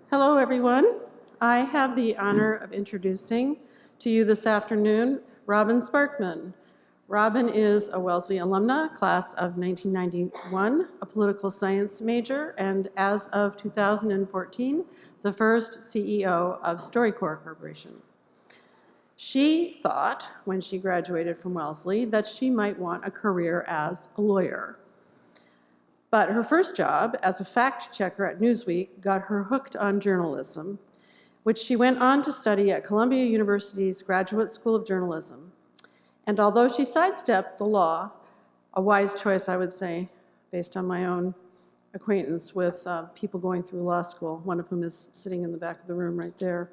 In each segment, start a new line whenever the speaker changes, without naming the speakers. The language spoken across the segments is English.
Hello, everyone. I have the honor of introducing to you this afternoon Robin Sparkman. Robin is a Wellesley alumna, class of 1991, a political science major, and as of 2014, the first CEO of StoryCorps Corporation. She thought, when she graduated from Wellesley, that she might want a career as a lawyer. But her first job as a fact checker at Newsweek got her hooked on journalism, which she went on to study at Columbia University's Graduate School of Journalism. And although she sidestepped the law, a wise choice, I would say, based on my own acquaintance with people going through law school, one of whom is sitting in the back of the room right there.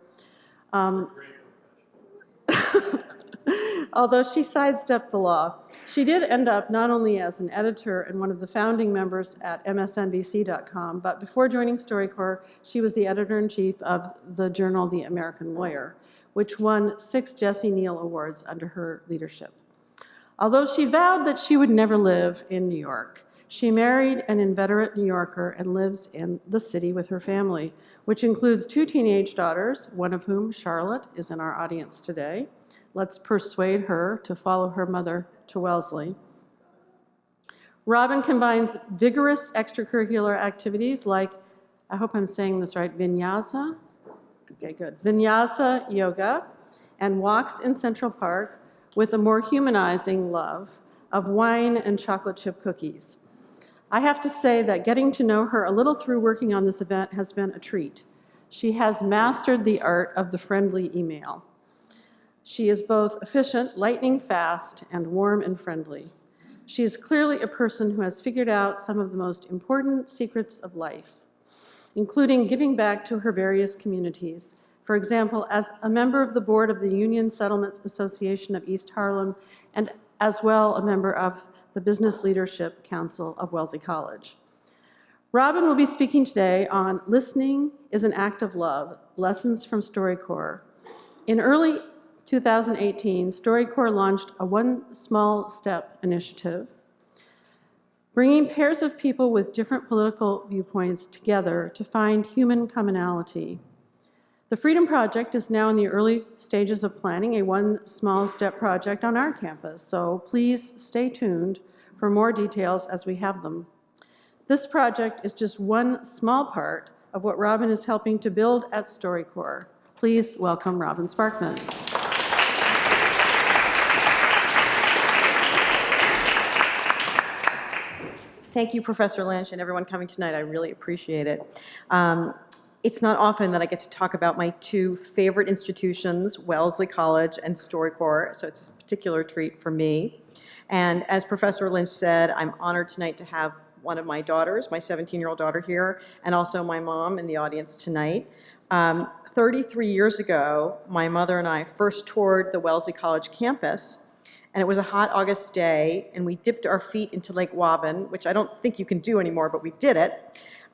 Although she sidestepped the law, she did end up not only as an editor and one of the founding members at MSNBC.com, but before joining StoryCorps, she was the editor-in-chief of the journal The American Lawyer, which won 6 Jesse Neal Awards under her leadership. Although she vowed that she would never live in New York, she married an inveterate New Yorker and lives in the city with her family, which includes 2 teenage daughters, one of whom, Charlotte, is in our audience today. Let's persuade her to follow her mother to Wellesley. Robin combines vigorous extracurricular activities like, I hope I'm saying this right, vinyasa? Okay, good. Vinyasa yoga and walks in Central Park with a more humanizing love of wine and chocolate chip cookies. I have to say that getting to know her a little through working on this event has been a treat. She has mastered the art of the friendly email. She is both efficient, lightning fast, and warm and friendly. She is clearly a person who has figured out some of the most important secrets of life, including giving back to her various communities. For example, as a member of the board of the Union Settlement Association of East Harlem, and as well a member of the Business Leadership Council of Wellesley College. Robin will be speaking today on Listening is an Act of Love, Lessons from StoryCorps. In early 2018, StoryCorps launched a One Small Step initiative, bringing pairs of people with different political viewpoints together to find human commonality. The Freedom Project is now in the early stages of planning a One Small Step project on our campus, so please stay tuned for more details as we have them. This project is just one small part of what Robin is helping to build at StoryCorps. Please welcome Robin Sparkman.
Thank you, Professor Lynch, and everyone coming tonight. I really appreciate it. It's not often that I get to talk about my 2 favorite institutions, Wellesley College and StoryCorps, so it's a particular treat for me. And as Professor Lynch said, I'm honored tonight to have one of my daughters, my 17-year-old daughter here, and also my mom in the audience tonight. 33 years ago, my mother and I first toured the Wellesley College campus, and it was a hot August day, and we dipped our feet into Lake Waban, which I don't think you can do anymore, but we did it.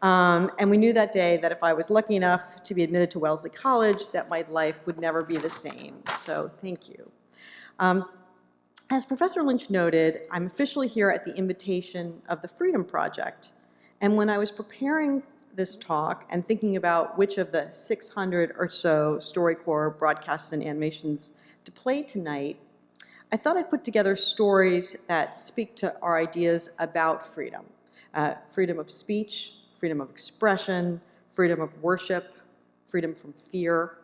And we knew that day that if I was lucky enough to be admitted to Wellesley College, that my life would never be the same. So thank you. As Professor Lynch noted, I'm officially here at the invitation of the Freedom Project. And when I was preparing this talk and thinking about which of the 600 or so StoryCorps broadcasts and animations to play tonight, I thought I'd put together stories that speak to our ideas about freedom. Freedom of speech, freedom of expression, freedom of worship, freedom from fear.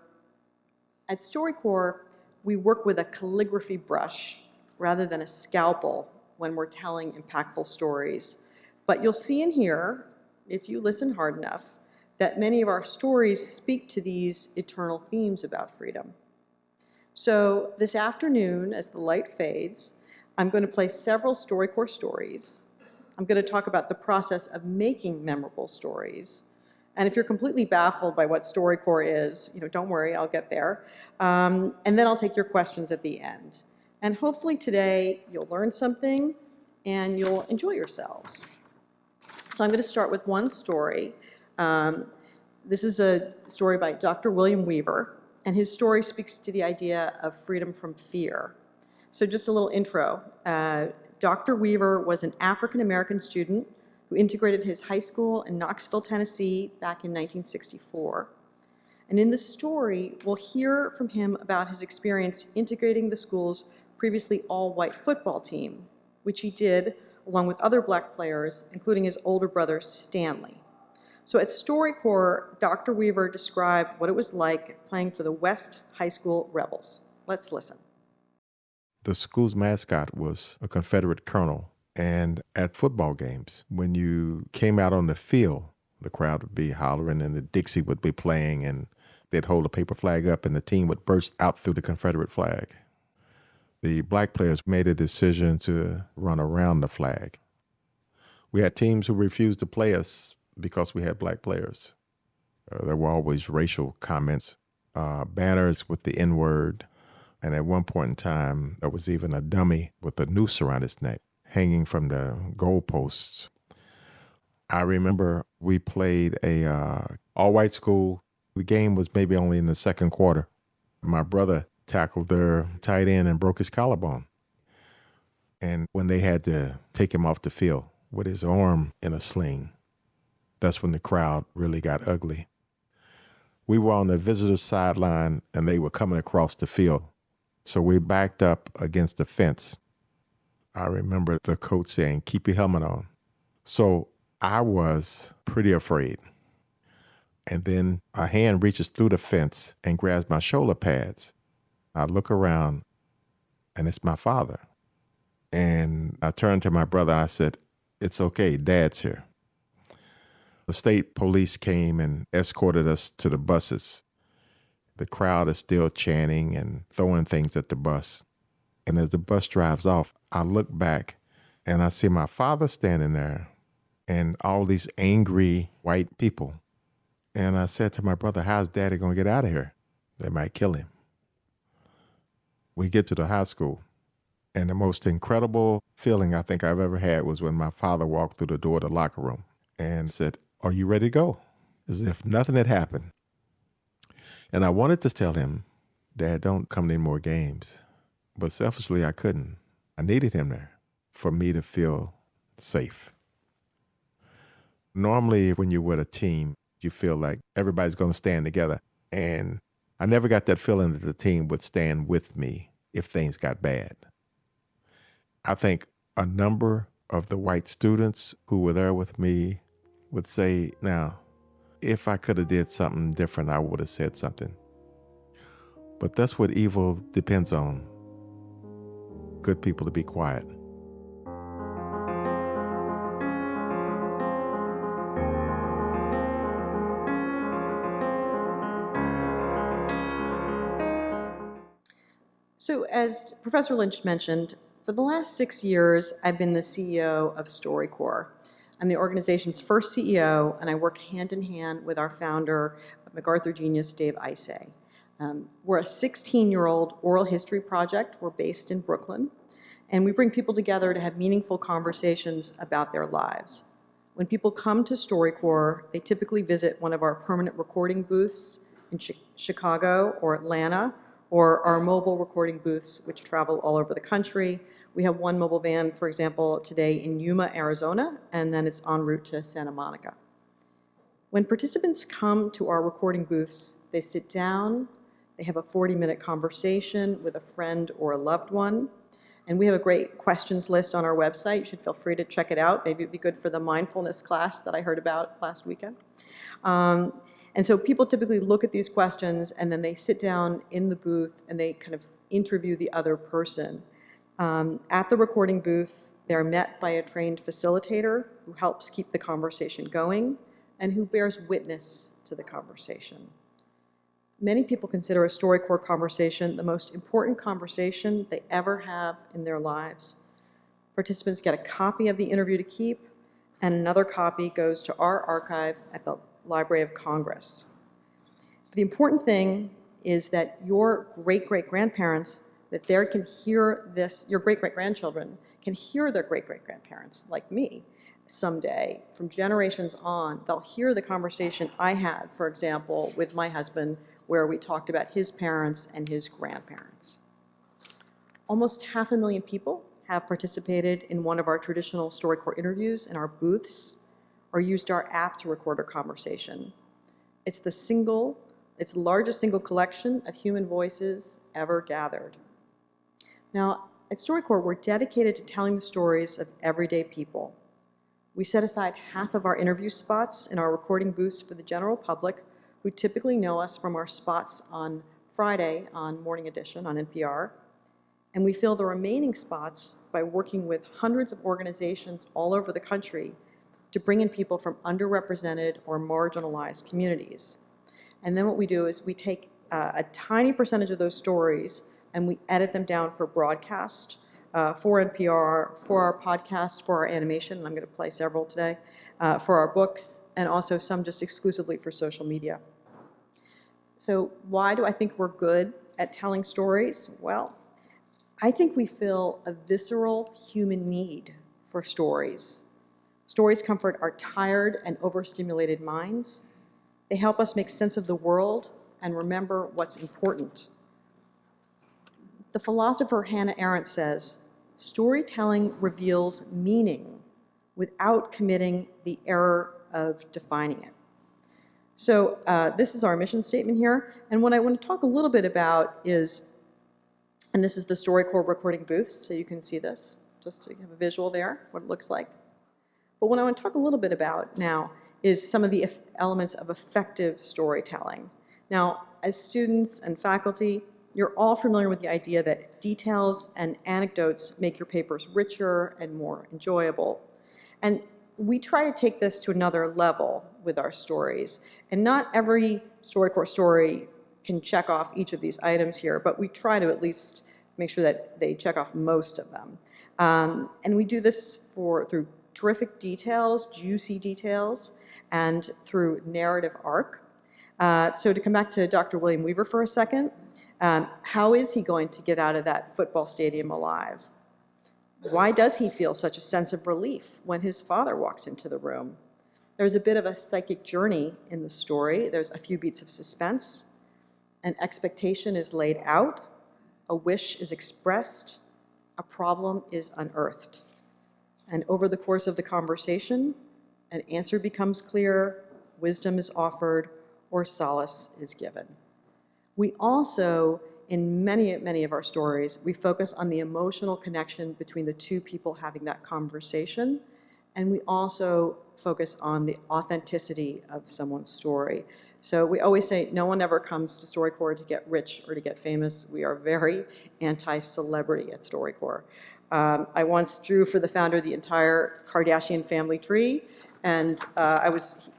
At StoryCorps, we work with a calligraphy brush rather than a scalpel when we're telling impactful stories. But you'll see in here, if you listen hard enough, that many of our stories speak to these eternal themes about freedom. So this afternoon, as the light fades, I'm going to play several StoryCorps stories. I'm going to talk about the process of making memorable stories. And if you're completely baffled by what StoryCorps is, don't worry, I'll get there. And then I'll take your questions at the end. And hopefully today you'll learn something and you'll enjoy yourselves. So I'm going to start with one story. This is a story by Dr. William Weaver. And his story speaks to the idea of freedom from fear. So just a little intro. Dr. Weaver was an African-American student who integrated his high school in Knoxville, Tennessee back in 1964. And in the story, we'll hear from him about his experience integrating the school's previously all-white football team, which he did along with other Black players, including his older brother, Stanley. So at StoryCorps, Dr. Weaver described what it was like playing for the West High School Rebels. Let's listen.
The school's mascot was a Confederate colonel, and at football games, when you came out on the field, the crowd would be hollering and the Dixie would be playing, and they'd hold a paper flag up and the team would burst out through the Confederate flag. The Black players made a decision to run around the flag. We had teams who refused to play us because we had Black players. There were always racial comments, banners with the N-word, and at one point in time, there was even a dummy with a noose around his neck hanging from the goalposts. I remember we played a all-white school. The game was maybe only in the second quarter. My brother tackled their tight end and broke his collarbone. And when they had to take him off the field with his arm in a sling, that's when the crowd really got ugly. We were on the visitor's sideline and they were coming across the field. So we backed up against the fence. I remember the coach saying, "Keep your helmet on." So I was pretty afraid. And then a hand reaches through the fence and grabs my shoulder pads. I look around and it's my father. And I turned to my brother and I said, "It's okay, Dad's here." The state police came and escorted us to the buses. The crowd is still chanting and throwing things at the bus. And as the bus drives off, I look back and I see my father standing there and all these angry white people. And I said to my brother, "How's Daddy going to get out of here? They might kill him." We get to the high school, and the most incredible feeling I think I've ever had was when my father walked through the door of the locker room and said, "Are you ready to go?" As if nothing had happened. And I wanted to tell him, "Dad, don't come to any more games." But selfishly, I couldn't. I needed him there for me to feel safe. Normally, when you're with a team, you feel like everybody's going to stand together. And I never got that feeling that the team would stand with me if things got bad. I think a number of the white students who were there with me would say, now, if I could have did something different, I would have said something. But that's what evil depends on. Good people to be quiet.
So as Professor Lynch mentioned, for the last 6 years, I've been the CEO of StoryCorps. I'm the organization's first CEO, and I work hand in hand with our founder, MacArthur genius, Dave Isay. We're a 16-year-old oral history project. We're based in Brooklyn, and we bring people together to have meaningful conversations about their lives. When people come to StoryCorps, they typically visit one of our permanent recording booths in Chicago or Atlanta, or our mobile recording booths, which travel all over the country. We have one mobile van, for example, today in Yuma, Arizona, and then it's en route to Santa Monica. When participants come to our recording booths, they sit down, they have a 40-minute conversation with a friend or a loved one, and we have a great questions list on our website. You should feel free to check it out. Maybe it'd be good for the mindfulness class that I heard about last weekend. And so people typically look at these questions and then they sit down in the booth and they kind of interview the other person. At the recording booth, they're met by a trained facilitator who helps keep the conversation going and who bears witness to the conversation. Many people consider a StoryCorps conversation the most important conversation they ever have in their lives. Participants get a copy of the interview to keep, and another copy goes to our archive at the Library of Congress. The important thing is that your great-great-grandparents, that they can hear this, your great-great-grandchildren can hear their great-great-grandparents, like me, someday, from generations on. They'll hear the conversation I had, for example, with my husband, where we talked about his parents and his grandparents. Almost 500,000 people have participated in one of our traditional StoryCorps interviews in our booths, or used our app to record a conversation. It's the single It's the largest single collection of human voices ever gathered. Now, at StoryCorps, we're dedicated to telling the stories of everyday people. We set aside half of our interview spots in our recording booths for the general public, who typically know us from our spots on Friday on Morning Edition on NPR. And we fill the remaining spots by working with hundreds of organizations all over the country to bring in people from underrepresented or marginalized communities. And then what we do is we take a tiny percentage of those stories and we edit them down for broadcast, for NPR, for our podcast, for our animation, and I'm going to play several today, for our books, and also some just exclusively for social media. So why do I think we're good at telling stories? Well, I think we fill a visceral human need for stories. Stories comfort our tired and overstimulated minds. They help us make sense of the world and remember what's important. The philosopher Hannah Arendt says, storytelling reveals meaning without committing the error of defining it. So this is our mission statement here, and what I want to talk a little bit about is, and this is the StoryCorps recording booths, so you can see this, just to have a visual there, what it looks like. But what I want to talk a little bit about now is some of the elements of effective storytelling. Now, as students and faculty, you're all familiar with the idea that details and anecdotes make your papers richer and more enjoyable. And we try to take this to another level with our stories. And not every StoryCorps story can check off each of these items here, but we try to at least make sure that they check off most of them. And we do this through terrific details, juicy details, and through narrative arc. So to come back to Dr. William Weaver for a second, how is he going to get out of that football stadium alive? Why does he feel such a sense of relief when his father walks into the room? There's a bit of a psychic journey in the story. There's a few beats of suspense. An expectation is laid out. A wish is expressed. A problem is unearthed. And over the course of the conversation, an answer becomes clear, wisdom is offered, or solace is given. We also, in many of our stories, we focus on the emotional connection between the two people having that conversation, and we also focus on the authenticity of someone's story. So we always say no one ever comes to StoryCorps to get rich or to get famous. We are very anti-celebrity at StoryCorps. I once drew for the founder the entire Kardashian family tree, and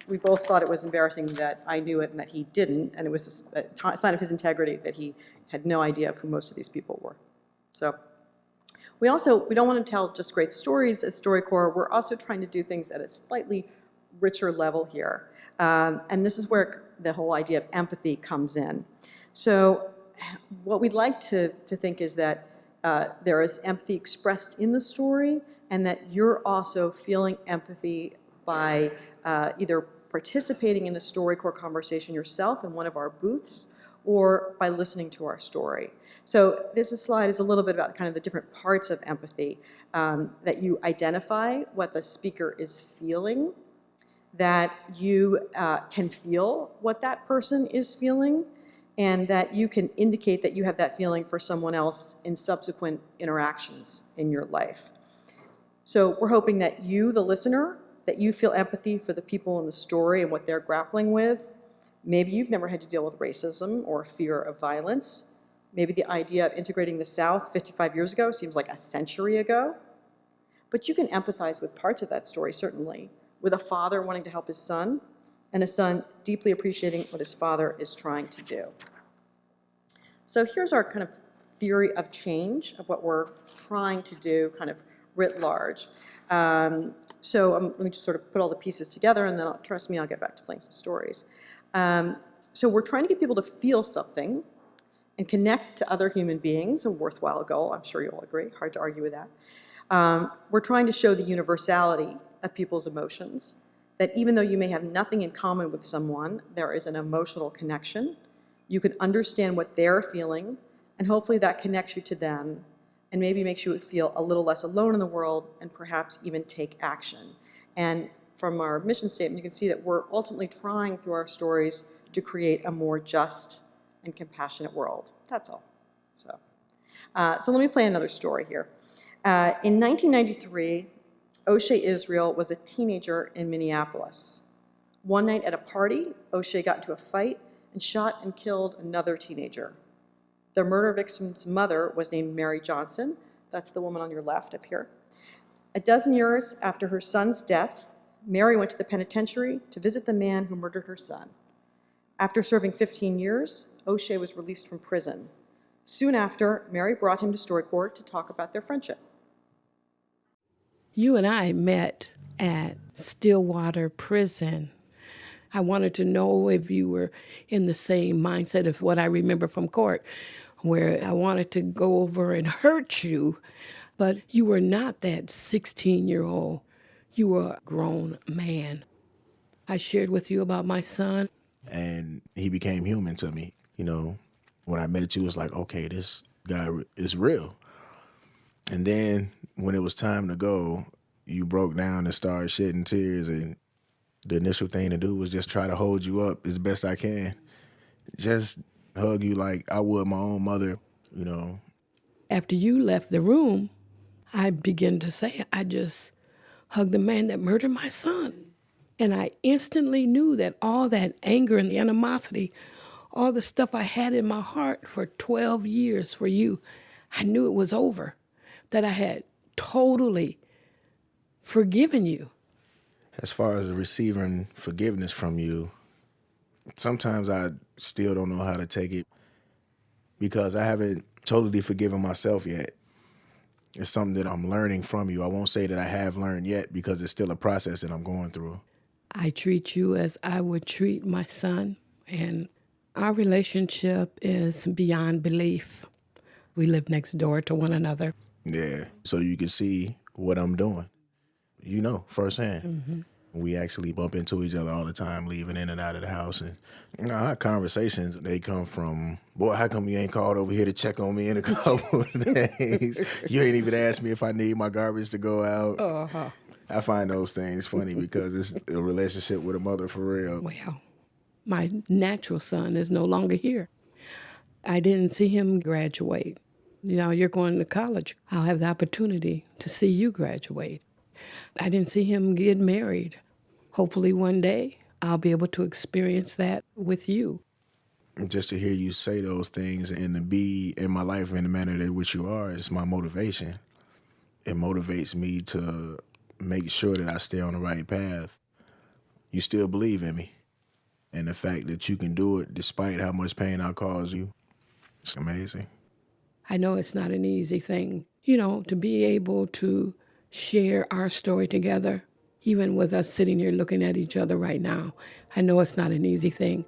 we both thought it was embarrassing that I knew it and that he didn't, and it was a sign of his integrity that he had no idea of who most of these people were. So we don't want to tell just great stories at StoryCorps. We're also trying to do things at a slightly richer level here. And this is where the whole idea of empathy comes in. So what we'd like to think is that there is empathy expressed in the story, and that you're also feeling empathy by either participating in a StoryCorps conversation yourself in one of our booths, or by listening to our story. So this slide is a little bit about kind of the different parts of empathy, that you identify what the speaker is feeling, that you can feel what that person is feeling, and that you can indicate that you have that feeling for someone else in subsequent interactions in your life. So we're hoping that you, the listener, that you feel empathy for the people in the story and what they're grappling with. Maybe you've never had to deal with racism or fear of violence. Maybe the idea of integrating the South 55 years ago seems like a century ago. But you can empathize with parts of that story, certainly, with a father wanting to help his son, and a son deeply appreciating what his father is trying to do. So here's our kind of theory of change, of what we're trying to do kind of writ large. So let me just sort of put all the pieces together, and then trust me, I'll get back to playing some stories. So we're trying to get people to feel something and connect to other human beings, a worthwhile goal. I'm sure you'll agree, hard to argue with that. We're trying to show the universality of people's emotions, that even though you may have nothing in common with someone, there is an emotional connection. You can understand what they're feeling, and hopefully that connects you to them, and maybe makes you feel a little less alone in the world, and perhaps even take action. And from our mission statement, you can see that we're ultimately trying through our stories to create a more just and compassionate world. That's all. So let me play another story here. In 1993, O'Shea Israel was a teenager in Minneapolis. One night at a party, O'Shea got into a fight and shot and killed another teenager. The murder victim's mother was named Mary Johnson. That's the woman on your left up here. A dozen years after her son's death, Mary went to the penitentiary to visit the man who murdered her son. After serving 15 years, O'Shea was released from prison. Soon after, Mary brought him to StoryCorps to talk about their friendship.
You and I met at Stillwater Prison. I wanted to know if you were in the same mindset of what I remember from court, where I wanted to go over and hurt you, but you were not that 16-year-old. You were a grown man. I shared with you about my son.
And he became human to me. You know, when I met you, it was like, okay, this guy is real. And then when it was time to go, you broke down and started shedding tears, and the initial thing to do was just try to hold you up as best I can. Just hug you like I would my own mother, you know.
After you left the room, I began to say, I just hugged the man that murdered my son. And I instantly knew that all that anger and animosity, all the stuff I had in my heart for 12 years for you, I knew it was over, that I had totally forgiven you.
As far as receiving forgiveness from you, sometimes I still don't know how to take it because I haven't totally forgiven myself yet. It's something that I'm learning from you. I won't say that I have learned yet because it's still a process that I'm going through.
I treat you as I would treat my son, and our relationship is beyond belief. We live next door to one another.
Yeah, so you can see what I'm doing. You know, firsthand. Mm-hmm. We actually bump into each other all the time, leaving in and out of the house. And you know, our conversations, they come from, boy, how come you ain't called over here to check on me in a couple of days? You ain't even asked me if I need my garbage to go out.
Uh-huh.
I find those things funny because it's a relationship with a mother for real.
Well, my natural son is no longer here. I didn't see him graduate. You know, you're going to college. I'll have the opportunity to see you graduate. I didn't see him get married. Hopefully one day I'll be able to experience that with you.
Just to hear you say those things and to be in my life in the manner that which you are is my motivation. It motivates me to make sure that I stay on the right path. You still believe in me. And the fact that you can do it despite how much pain I cause you, it's amazing.
I know it's not an easy thing, you know, to be able to share our story together, even with us sitting here looking at each other right now. I know it's not an easy thing.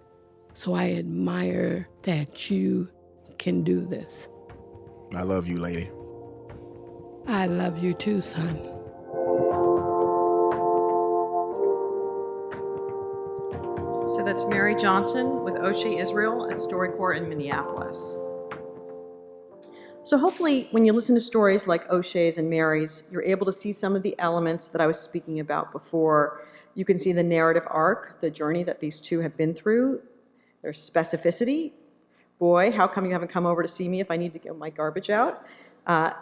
So I admire that you can do this.
I love you, lady.
I love you too, son.
So that's Mary Johnson with O'Shea Israel at StoryCorps in Minneapolis. So hopefully when you listen to stories like O'Shea's and Mary's, you're able to see some of the elements that I was speaking about before. You can see the narrative arc, the journey that these two have been through. There's specificity. Boy, how come you haven't come over to see me if I need to get my garbage out?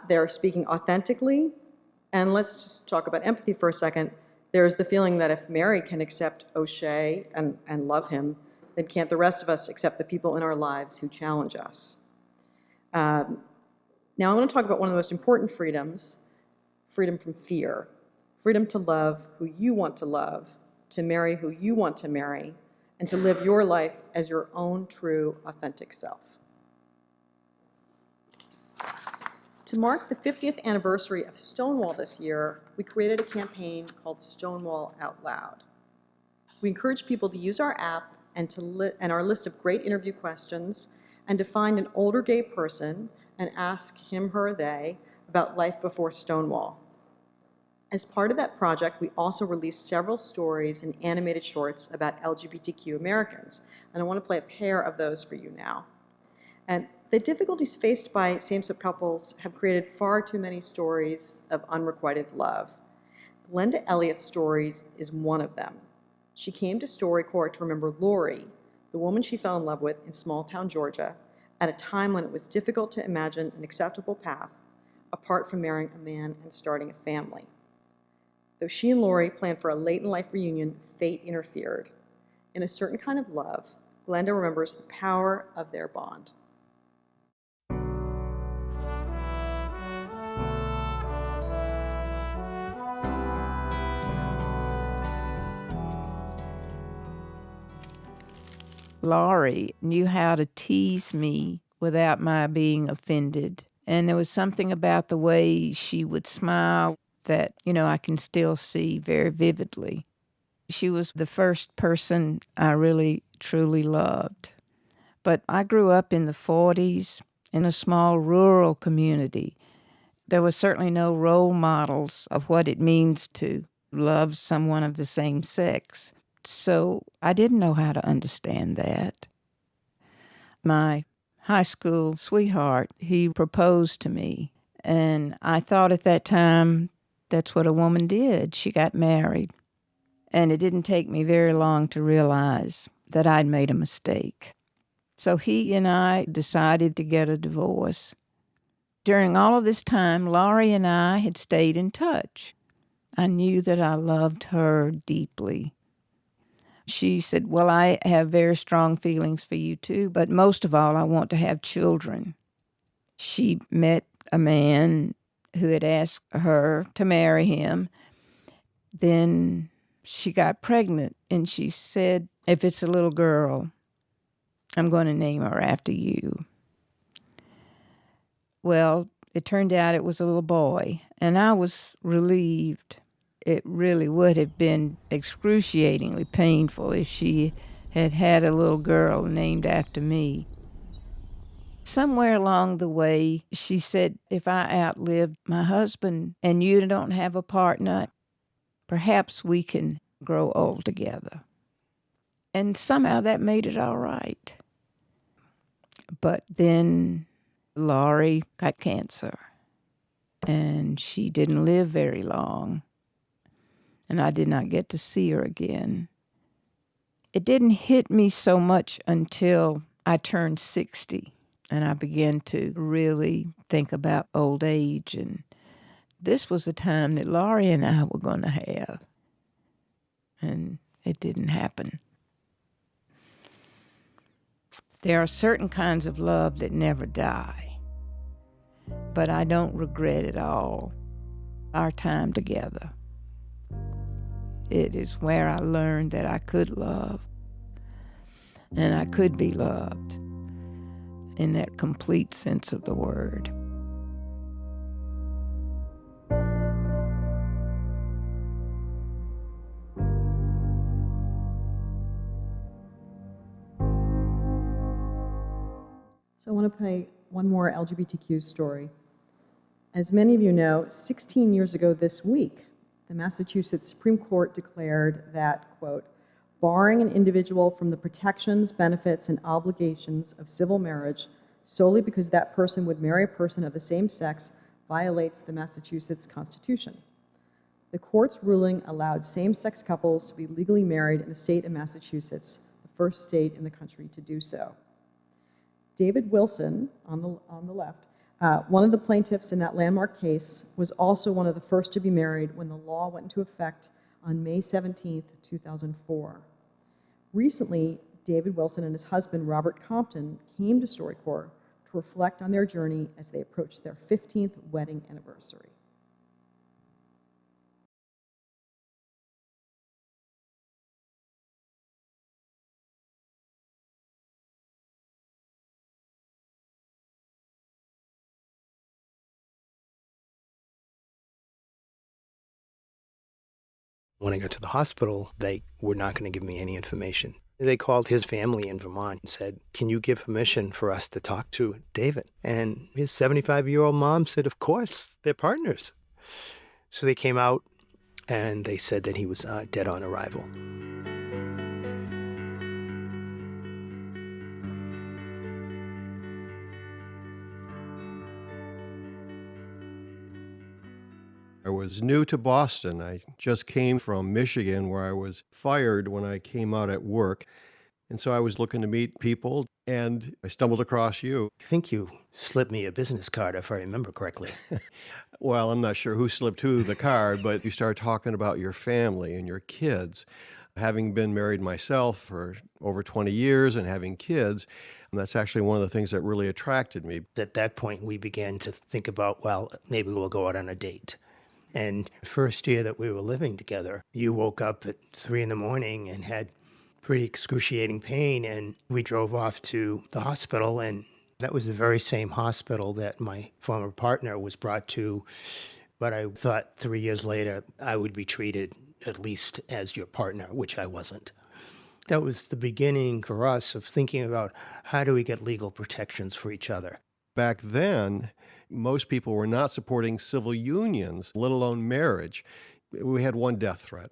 They're speaking authentically. And let's just talk about empathy for a second. There's the feeling that if Mary can accept O'Shea and love him, then can't the rest of us accept the people in our lives who challenge us? Now I want to talk about one of the most important freedoms, freedom from fear. Freedom to love who you want to love, to marry who you want to marry, and to live your life as your own true, authentic self. To mark the 50th anniversary of Stonewall this year, we created a campaign called Stonewall Outloud. We encourage people to use our app and our list of great interview questions and to find an older gay person and ask him, her, they about life before Stonewall. As part of that project, we also released several stories and animated shorts about LGBTQ Americans, and I want to play a pair of those for you now. And the difficulties faced by same-sex couples have created far too many stories of unrequited love. Glenda Elliott's stories is one of them. She came to StoryCorps to remember Lori, the woman she fell in love with in small-town Georgia, at a time when it was difficult to imagine an acceptable path apart from marrying a man and starting a family. Though she and Lori planned for a late-in-life reunion, fate interfered. In a certain kind of love, Glenda remembers the power of their bond.
Laurie knew how to tease me without my being offended. And there was something about the way she would smile that, I can still see very vividly. She was the first person I really, truly loved. But I grew up in the 40s in a small rural community. There was certainly no role models of what it means to love someone of the same sex. So I didn't know how to understand that. My high school sweetheart, he proposed to me. And I thought at that time, that's what a woman did. She got married. And it didn't take me very long to realize that I'd made a mistake. So he and I decided to get a divorce. During all of this time, Laurie and I had stayed in touch. I knew that I loved her deeply. She said, well, I have very strong feelings for you too, but most of all, I want to have children. She met a man who had asked her to marry him. Then she got pregnant, and she said, if it's a little girl, I'm going to name her after you. Well, it turned out it was a little boy, and I was relieved. It really would have been excruciatingly painful if she had had a little girl named after me. Somewhere along the way, she said, if I outlived my husband and you don't have a partner, perhaps we can grow old together. And somehow that made it all right. But then Laurie got cancer, and she didn't live very long. And I did not get to see her again. It didn't hit me so much until I turned 60, and I began to really think about old age. And this was the time that Laurie and I were going to have. And it didn't happen. There are certain kinds of love that never die. But I don't regret at all our time together. It is where I learned that I could love, and I could be loved in that complete sense of the word.
So I want to play one more LGBTQ story. As many of you know, 16 years ago this week, the Massachusetts Supreme Court declared that, quote, barring an individual from the protections, benefits, and obligations of civil marriage solely because that person would marry a person of the same sex violates the Massachusetts Constitution. The court's ruling allowed same-sex couples to be legally married in the state of Massachusetts, the first state in the country to do so. David Wilson, on the left, one of the plaintiffs in that landmark case, was also one of the first to be married when the law went into effect on May 17, 2004. Recently, David Wilson and his husband, Robert Compton, came to StoryCorps to reflect on their journey as they approached their 15th wedding anniversary.
When I got to the hospital, they were not going to give me any information. They called his family in Vermont and said, can you give permission for us to talk to David? And his 75-year-old mom said, of course, they're partners. So they came out and they said that he was dead on arrival.
There
was new to Boston. I just came from Michigan, where I was fired when I came out at work. And so I was looking to meet people, and I stumbled across you.
I think you slipped me a business card, if I remember correctly.
Well, I'm not sure who slipped who the card, but you started talking about your family and your kids. Having been married myself for over 20 years and having kids, and that's actually one of the things that really attracted me.
At that point, we began to think about, well, maybe we'll go out on a date. And the first year that we were living together, you woke up at 3 a.m. and had pretty excruciating pain, and we drove off to the hospital, and that was the very same hospital that my former partner was brought to. But I thought 3 years later I would be treated at least as your partner, which I wasn't. That was the beginning for us of thinking about how do we get legal protections for each other.
Back then, most people were not supporting civil unions, let alone marriage. We had one death threat.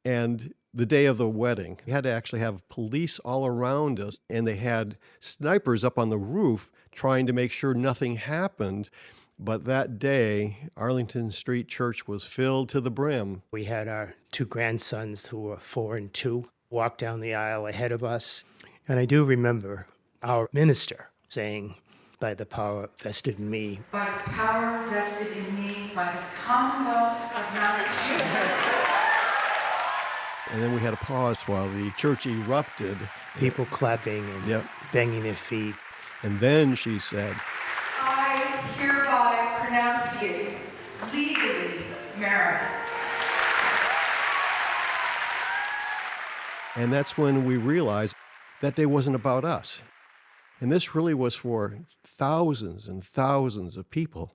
And the day of the wedding, we had to actually have police all around us, and they had snipers up on the roof trying to make sure nothing happened. But that day, Arlington Street Church was filled to the brim.
We had our 2 grandsons, who were 4 and 2, walk down the aisle ahead of us. And I do remember our minister saying, "By the power vested in me."
By the power vested in me by the Commonwealth of Massachusetts.
And then we had a pause while the church erupted.
People clapping and banging their feet.
And then she said,
I hereby pronounce you legally married.
and that's when we realized that day wasn't about us. And this really was for thousands and thousands of people.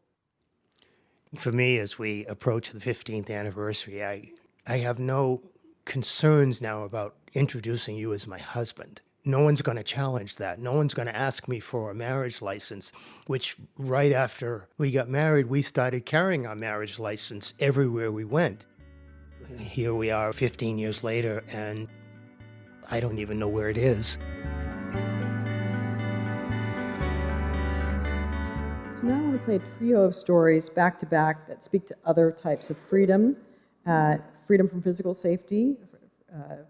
For me, as we approach the 15th anniversary, I have no concerns now about introducing you as my husband. No one's going to challenge that. No one's going to ask me for a marriage license, which right after we got married, we started carrying our marriage license everywhere we went. Here we are 15 years later, and I don't even know where it is.
So now I want to play a trio of stories back to back that speak to other types of freedom. Freedom from physical safety,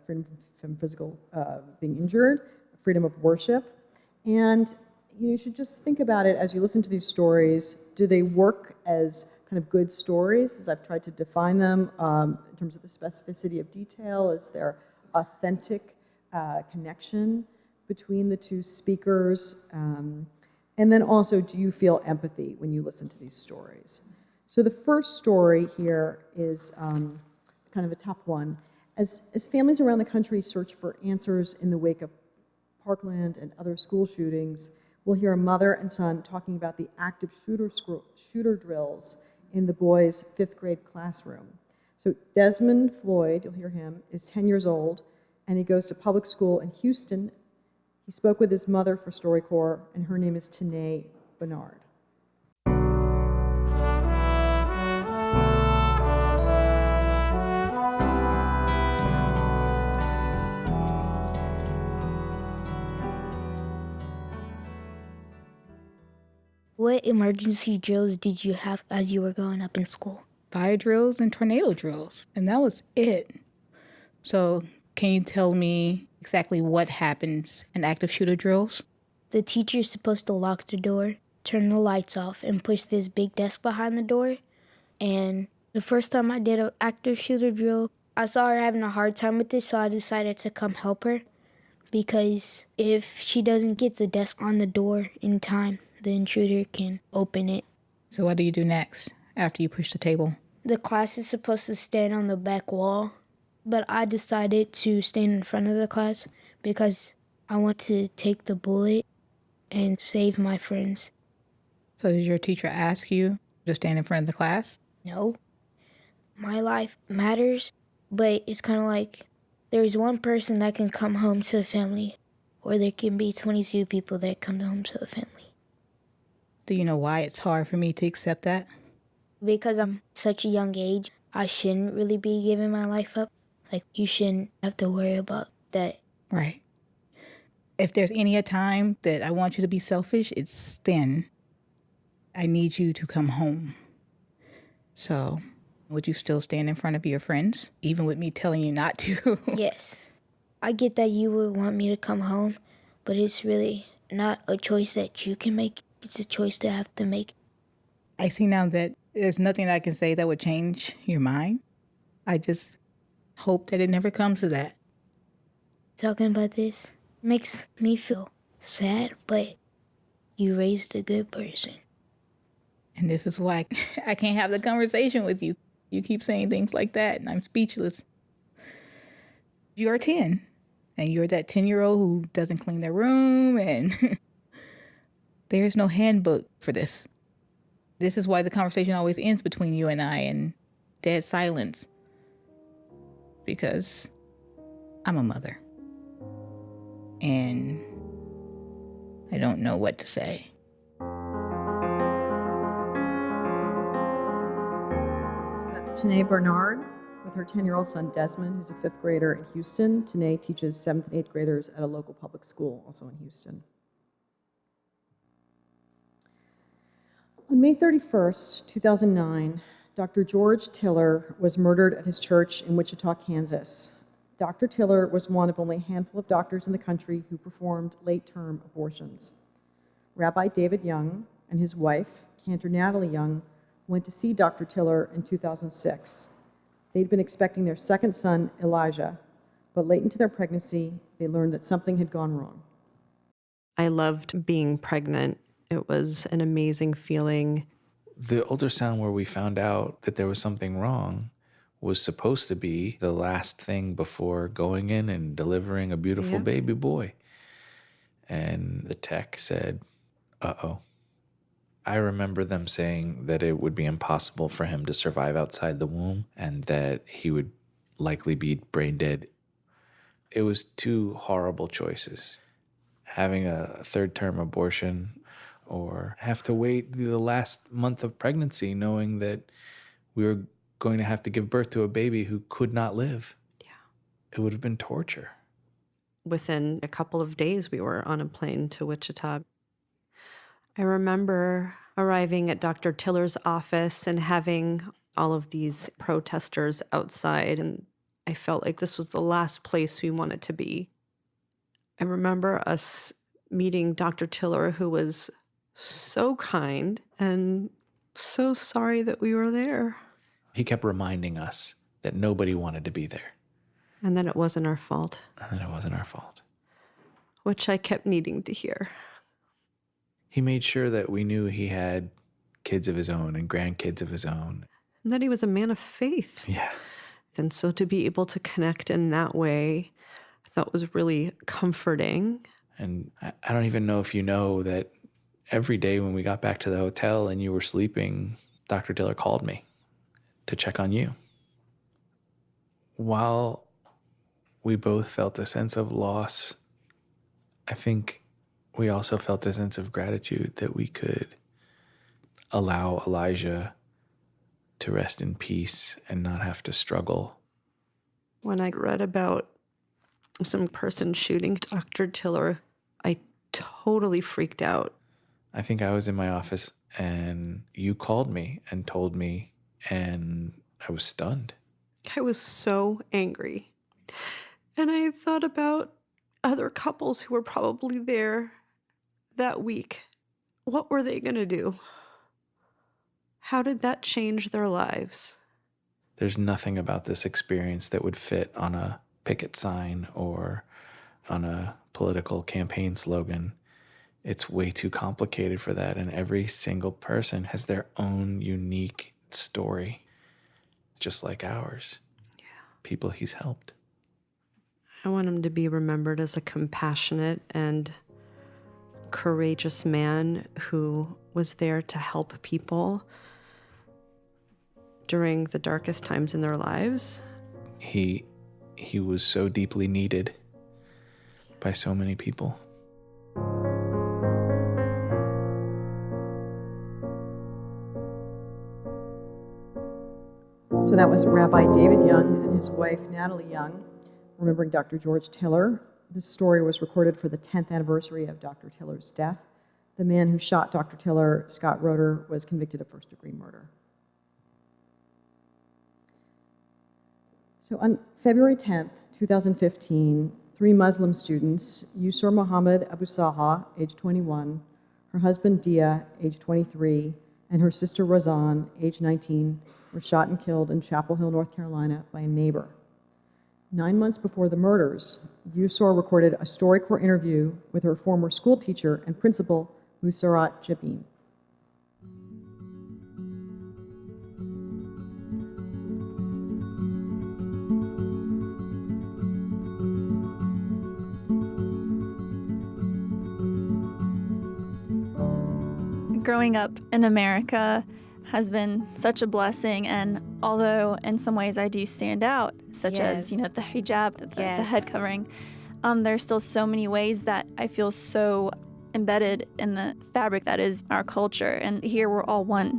freedom from physical being injured, freedom of worship. And you should just think about it as you listen to these stories. Do they work as kind of good stories, as I've tried to define them, in terms of the specificity of detail? Is there authentic connection between the two speakers? And then also, do you feel empathy when you listen to these stories? So the first story here is kind of a tough one. As families around the country search for answers in the wake of Parkland and other school shootings, we'll hear a mother and son talking about the active shooter drills in the boys' 5th grade classroom. So Desmond Floyd, you'll hear him, is 10 years old, and he goes to public school in Houston. He spoke with his mother for StoryCorps, and her name is Tanae Bernard.
What emergency drills did you have as you were growing up in school?
Fire drills and tornado drills, and that was it. So can you tell me exactly what happens in active shooter drills?
The teacher's supposed to lock the door, turn the lights off, and push this big desk behind the door. And the first time I did an active shooter drill, I saw her having a hard time with it, so I decided to come help her. Because if she doesn't get the desk on the door in time, the intruder can open it.
So what do you do next after you push the table?
The class is supposed to stand on the back wall, but I decided to stand in front of the class because I want to take the bullet and save my friends.
So did your teacher ask you to stand in front of the class?
No. My life matters, but it's kind of like there's one person that can come home to a family, or there can be 22 people that come home to a family.
Do you know why it's hard for me to accept that?
Because I'm such a young age, I shouldn't really be giving my life up. Like, you shouldn't have to worry about that.
Right. If there's any a time that I want you to be selfish, it's then. I need you to come home. So Would you still stand in front of your friends, even with me telling you not to?
Yes. I get that you would want me to come home, but it's really not a choice that you can make. It's a choice that I have to make.
I see now that there's nothing I can say that would change your mind. I just hope that it never comes to that.
Talking about this makes me feel sad, but you raised a good person.
And this is why I can't have the conversation with you. You keep saying things like that, and I'm speechless. You're 10, and you're that 10-year-old who doesn't clean their room, and there's no handbook for this. This is why the conversation always ends between you and I in dead silence. Because I'm a mother. And I don't know what to say.
So that's Tanae Bernard with her 10-year-old son Desmond, who's a 5th grader in Houston. Tanae teaches 7th and 8th graders at a local public school, also in Houston. On May 31st, 2009, Dr. George Tiller was murdered at his church in Wichita, Kansas. Dr. Tiller was one of only a handful of doctors in the country who performed late-term abortions. Rabbi David Young and his wife, Cantor Natalie Young, went to see Dr. Tiller in 2006. They'd been expecting their second son, Elijah, but late into their pregnancy, they learned that something had gone wrong.
I loved being pregnant. It was an amazing feeling.
The ultrasound where we found out that there was something wrong was supposed to be the last thing before going in and delivering a beautiful baby boy. And the tech said, uh-oh. I remember them saying that it would be impossible for him to survive outside the womb and that he would likely be brain dead. It was 2 horrible choices. Having a 3rd-term abortion or have to wait the last month of pregnancy knowing that we were going to have to give birth to a baby who could not live. Yeah. It would have been torture.
Within a couple of days, we were on a plane to Wichita. I remember arriving at Dr. Tiller's office and having all of these protesters outside, and I felt like this was the last place we wanted to be. I remember us meeting Dr. Tiller, who was so kind and so sorry that we were there.
He kept reminding us that nobody wanted to be there.
And that it wasn't our fault.
And that it wasn't our fault.
Which I kept needing to hear.
He made sure that we knew he had kids of his own and grandkids of his own.
And that he was a man of faith.
Yeah.
And so to be able to connect in that way, I thought was really comforting.
And I don't even know if you know that every day when we got back to the hotel and you were sleeping, Dr. Tiller called me to check on you. While we both felt a sense of loss, I think we also felt a sense of gratitude that we could allow Elijah to rest in peace and not have to struggle.
When I read about some person shooting Dr. Tiller, I totally freaked out.
I think I was in my office and you called me and told me, and I was stunned.
I was so angry. And I thought about other couples who were probably there that week. What were they going to do? How did that change their lives?
There's nothing about this experience that would fit on a picket sign or on a political campaign slogan. It's way too complicated for that, and every single person has their own unique story, just like ours. Yeah. People he's helped.
I want him to be remembered as a compassionate and courageous man who was there to help people during the darkest times in their lives.
He was so deeply needed by so many people.
So that was Rabbi David Young and his wife, Natalie Young, remembering Dr. George Tiller. This story was recorded for the 10th anniversary of Dr. Tiller's death. The man who shot Dr. Tiller, Scott Roeder, was convicted of first-degree murder. So on February 10th, 2015, 3 Muslim students, Yusor Mohammed Abu Saha, age 21, her husband Dia, age 23, and her sister Razan, age 19, were shot and killed in Chapel Hill, North Carolina by a neighbor. 9 months before the murders, Yusor recorded a StoryCorps interview with her former school teacher and principal, Musarat Jabin.
Growing up in America has been such a blessing, and although in some ways I do stand out, such as, the hijab, the head covering, there's still so many ways that I feel so embedded in the fabric that is our culture, and here we're all one.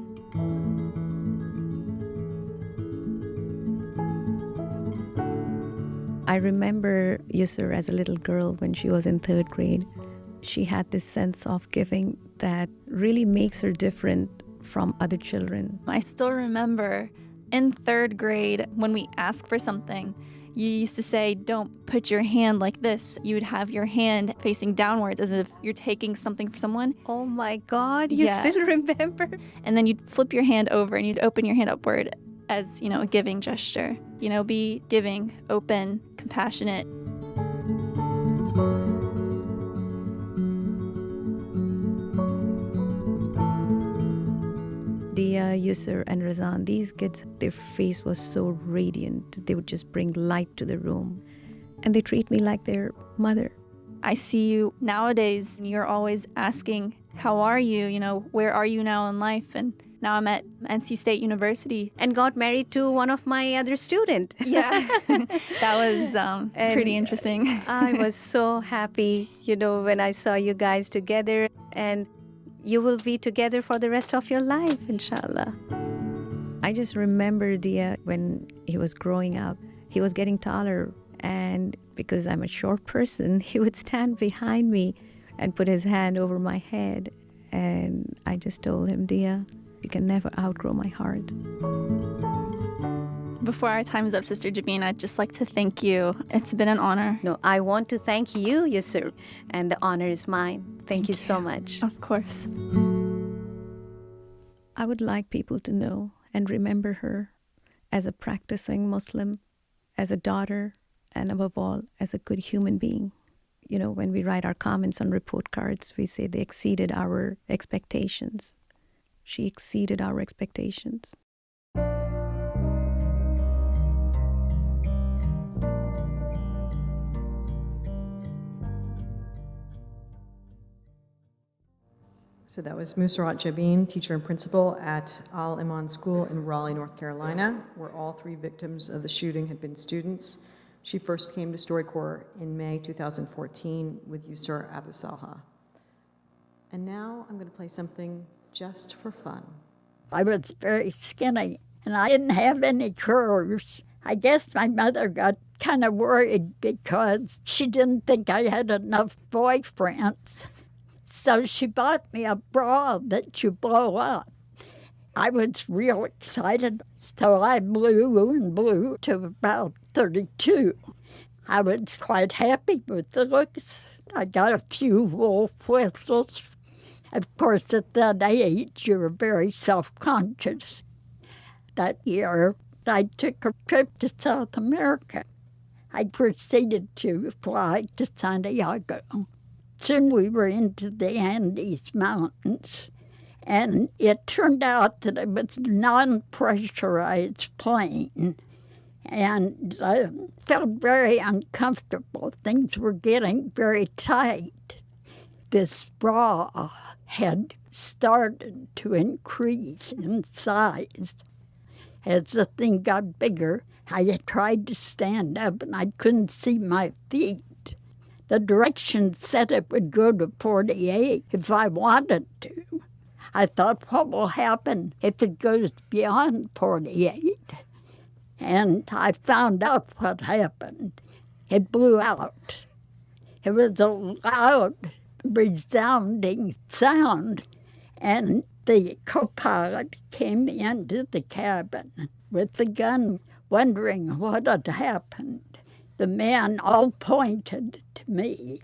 I remember Yusor as a little girl when she was in 3rd grade. She had this sense of giving that really makes her different from other children.
I still remember in 3rd grade when we asked for something, you used to say, don't put your hand like this. You would have your hand facing downwards as if you're taking something from someone.
Oh my God, you still remember?
And then you'd flip your hand over and you'd open your hand upward as, a giving gesture. Be giving, open, compassionate.
Dia, Yusor, and Razan, these kids, their face was so radiant. They would just bring light to the room. And they treat me like their mother.
I see you nowadays, and you're always asking, how are you? Where are you now in life? And now I'm at NC State University.
And got married to one of my other students.
Yeah, that was pretty interesting.
I was so happy, when I saw you guys together. And you will be together for the rest of your life, inshallah. I just remember Dia when he was growing up. He was getting taller, and because I'm a short person, he would stand behind me and put his hand over my head. And I just told him, Dia, you can never outgrow my heart.
Before our time is up, Sister Jabin, I'd just like to thank you. It's been an honor.
No, I want to thank you, Yusor, and the honor is mine. Thank you so much.
Of course.
I would like people to know and remember her as a practicing Muslim, as a daughter, and above all, as a good human being. When we write our comments on report cards, we say they exceeded our expectations. She exceeded our expectations.
So that was Musarat Jabin, teacher and principal at Al Iman School in Raleigh, North Carolina, where all 3 victims of the shooting had been students. She first came to StoryCorps in May 2014 with Yusor Abu Saha. And now I'm going to play something just for fun.
I was very skinny, and I didn't have any curves. I guess my mother got kind of worried because she didn't think I had enough boyfriends. So she bought me a bra that you blow up. I was real excited, so I blew and blew to about 32. I was quite happy with the looks. I got a few wolf whistles. Of course, at that age, you're very self-conscious. That year, I took a trip to South America. I proceeded to fly to Santiago. Soon we were into the Andes Mountains, and it turned out that it was a non-pressurized plane, and I felt very uncomfortable. Things were getting very tight. This bra had started to increase in size. As the thing got bigger, I tried to stand up, and I couldn't see my feet. The directions said it would go to 48 if I wanted to. I thought, what will happen if it goes beyond 48? And I found out what happened. It blew out. It was a loud, resounding sound, and the co-pilot came into the cabin with the gun wondering what had happened. The men all pointed to me.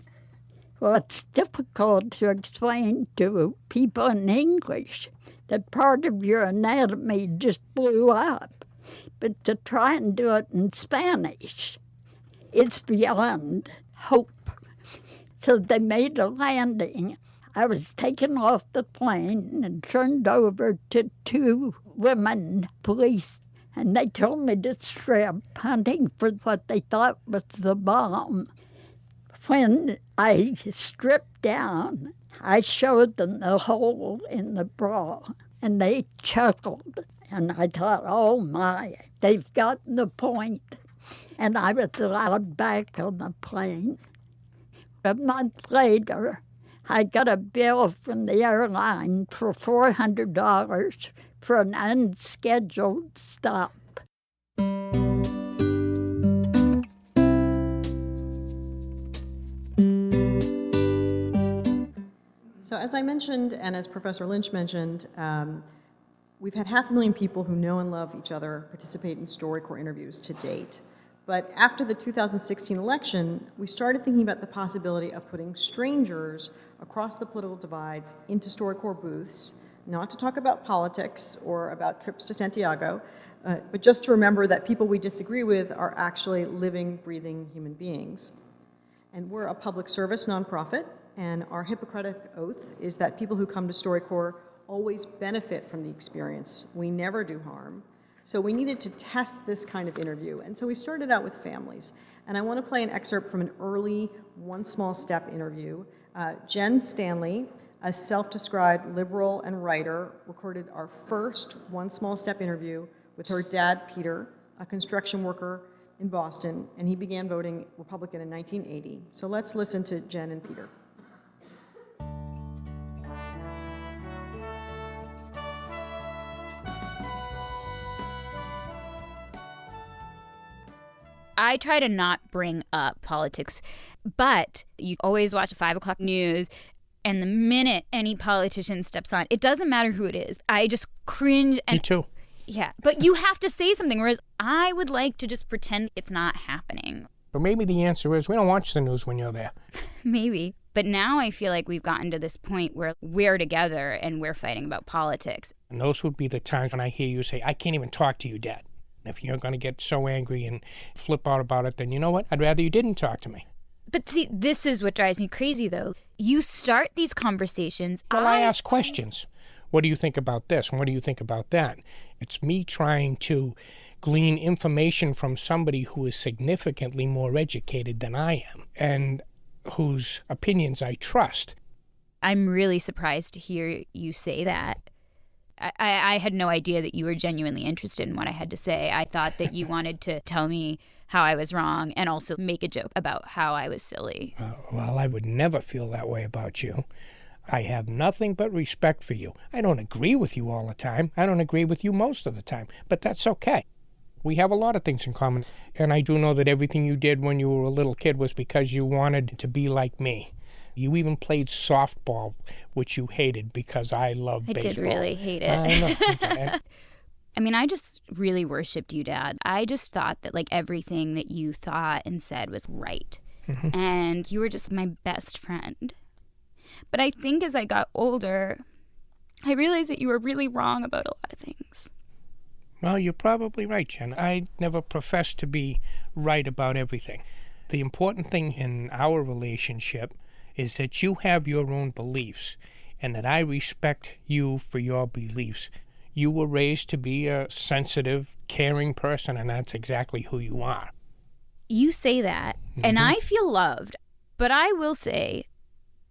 Well, it's difficult to explain to people in English that part of your anatomy just blew up. But to try and do it in Spanish, it's beyond hope. So they made a landing. I was taken off the plane and turned over to 2 women police, and they told me to strip, hunting for what they thought was the bomb. When I stripped down, I showed them the hole in the bra, and they chuckled. And I thought, oh my, they've gotten the point. And I was allowed back on the plane. A month later, I got a bill from the airline for $400 for an unscheduled stop.
So as I mentioned, and as Professor Lynch mentioned, we've had 500,000 people who know and love each other participate in StoryCorps interviews to date. But after the 2016 election, we started thinking about the possibility of putting strangers across the political divides into StoryCorps booths, not to talk about politics or about trips to Santiago, but just to remember that people we disagree with are actually living, breathing human beings. And we're a public service nonprofit, and our Hippocratic oath is that people who come to StoryCorps always benefit from the experience. We never do harm. So we needed to test this kind of interview. And so we started out with families. And I want to play an excerpt from an early One Small Step interview. Jen Stanley, a self-described liberal and writer, recorded our first One Small Step interview with her dad, Peter, a construction worker in Boston, and he began voting Republican in 1980. So let's listen to Jen and Peter.
I try to not bring up politics, but you always watch the 5 o'clock news, and the minute any politician steps on, it doesn't matter who it is. I just cringe. And,
me too.
Yeah, but you have to say something, whereas I would like to just pretend it's not happening.
But maybe the answer is we don't watch the news when you're there.
Maybe. But now I feel like we've gotten to this point where we're together and we're fighting about politics.
And those would be the times when I hear you say, I can't even talk to you, Dad. If you're going to get so angry and flip out about it, then you know what? I'd rather you didn't talk to me.
But see, this is what drives me crazy, though. You start these conversations.
Well, I ask questions. What do you think about this? And what do you think about that? It's me trying to glean information from somebody who is significantly more educated than I am and whose opinions I trust.
I'm really surprised to hear you say that. I had no idea that you were genuinely interested in what I had to say. I thought that you wanted to tell me how I was wrong and also make a joke about how I was silly.
Well, I would never feel that way about you. I have nothing but respect for you. I don't agree with you all the time. I don't agree with you most of the time, but that's okay. We have a lot of things in common, and I do know that everything you did when you were a little kid was because you wanted to be like me. You even played softball, which you hated because I love baseball.
I did really hate it.
I know.
I mean, I just really worshipped you, Dad. I just thought that, like, everything that you thought and said was right. Mm-hmm. And you were just my best friend. But I think as I got older, I realized that you were really wrong about a lot of things.
Well, you're probably right, Jen. I never professed to be right about everything. The important thing in our relationship is that you have your own beliefs and that I respect you for your beliefs. You were raised to be a sensitive, caring person, and that's exactly who you are.
You say that, and I feel loved. But I will say,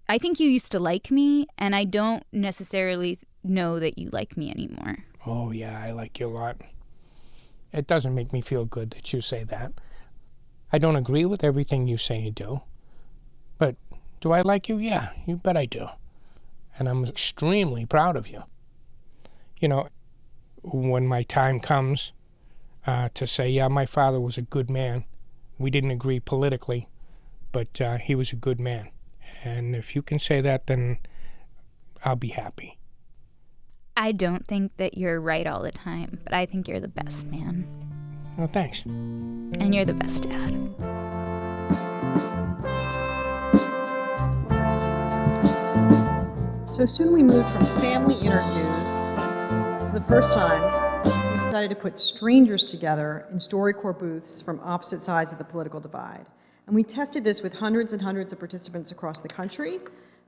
I think you used to like me, and I don't necessarily know that you like me anymore.
Oh, yeah, I like you a lot. It doesn't make me feel good that you say that. I don't agree with everything you say you do. But do I like you? Yeah, you bet I do. And I'm extremely proud of you. You know, when my time comes to say, yeah, my father was a good man. We didn't agree politically, but he was a good man. And if you can say that, then I'll be happy.
I don't think that you're right all the time, but I think you're the best man.
Oh, thanks.
And you're the best dad.
So soon we moved from family interviews. For the first time, we decided to put strangers together in StoryCorps booths from opposite sides of the political divide. And we tested this with hundreds and hundreds of participants across the country,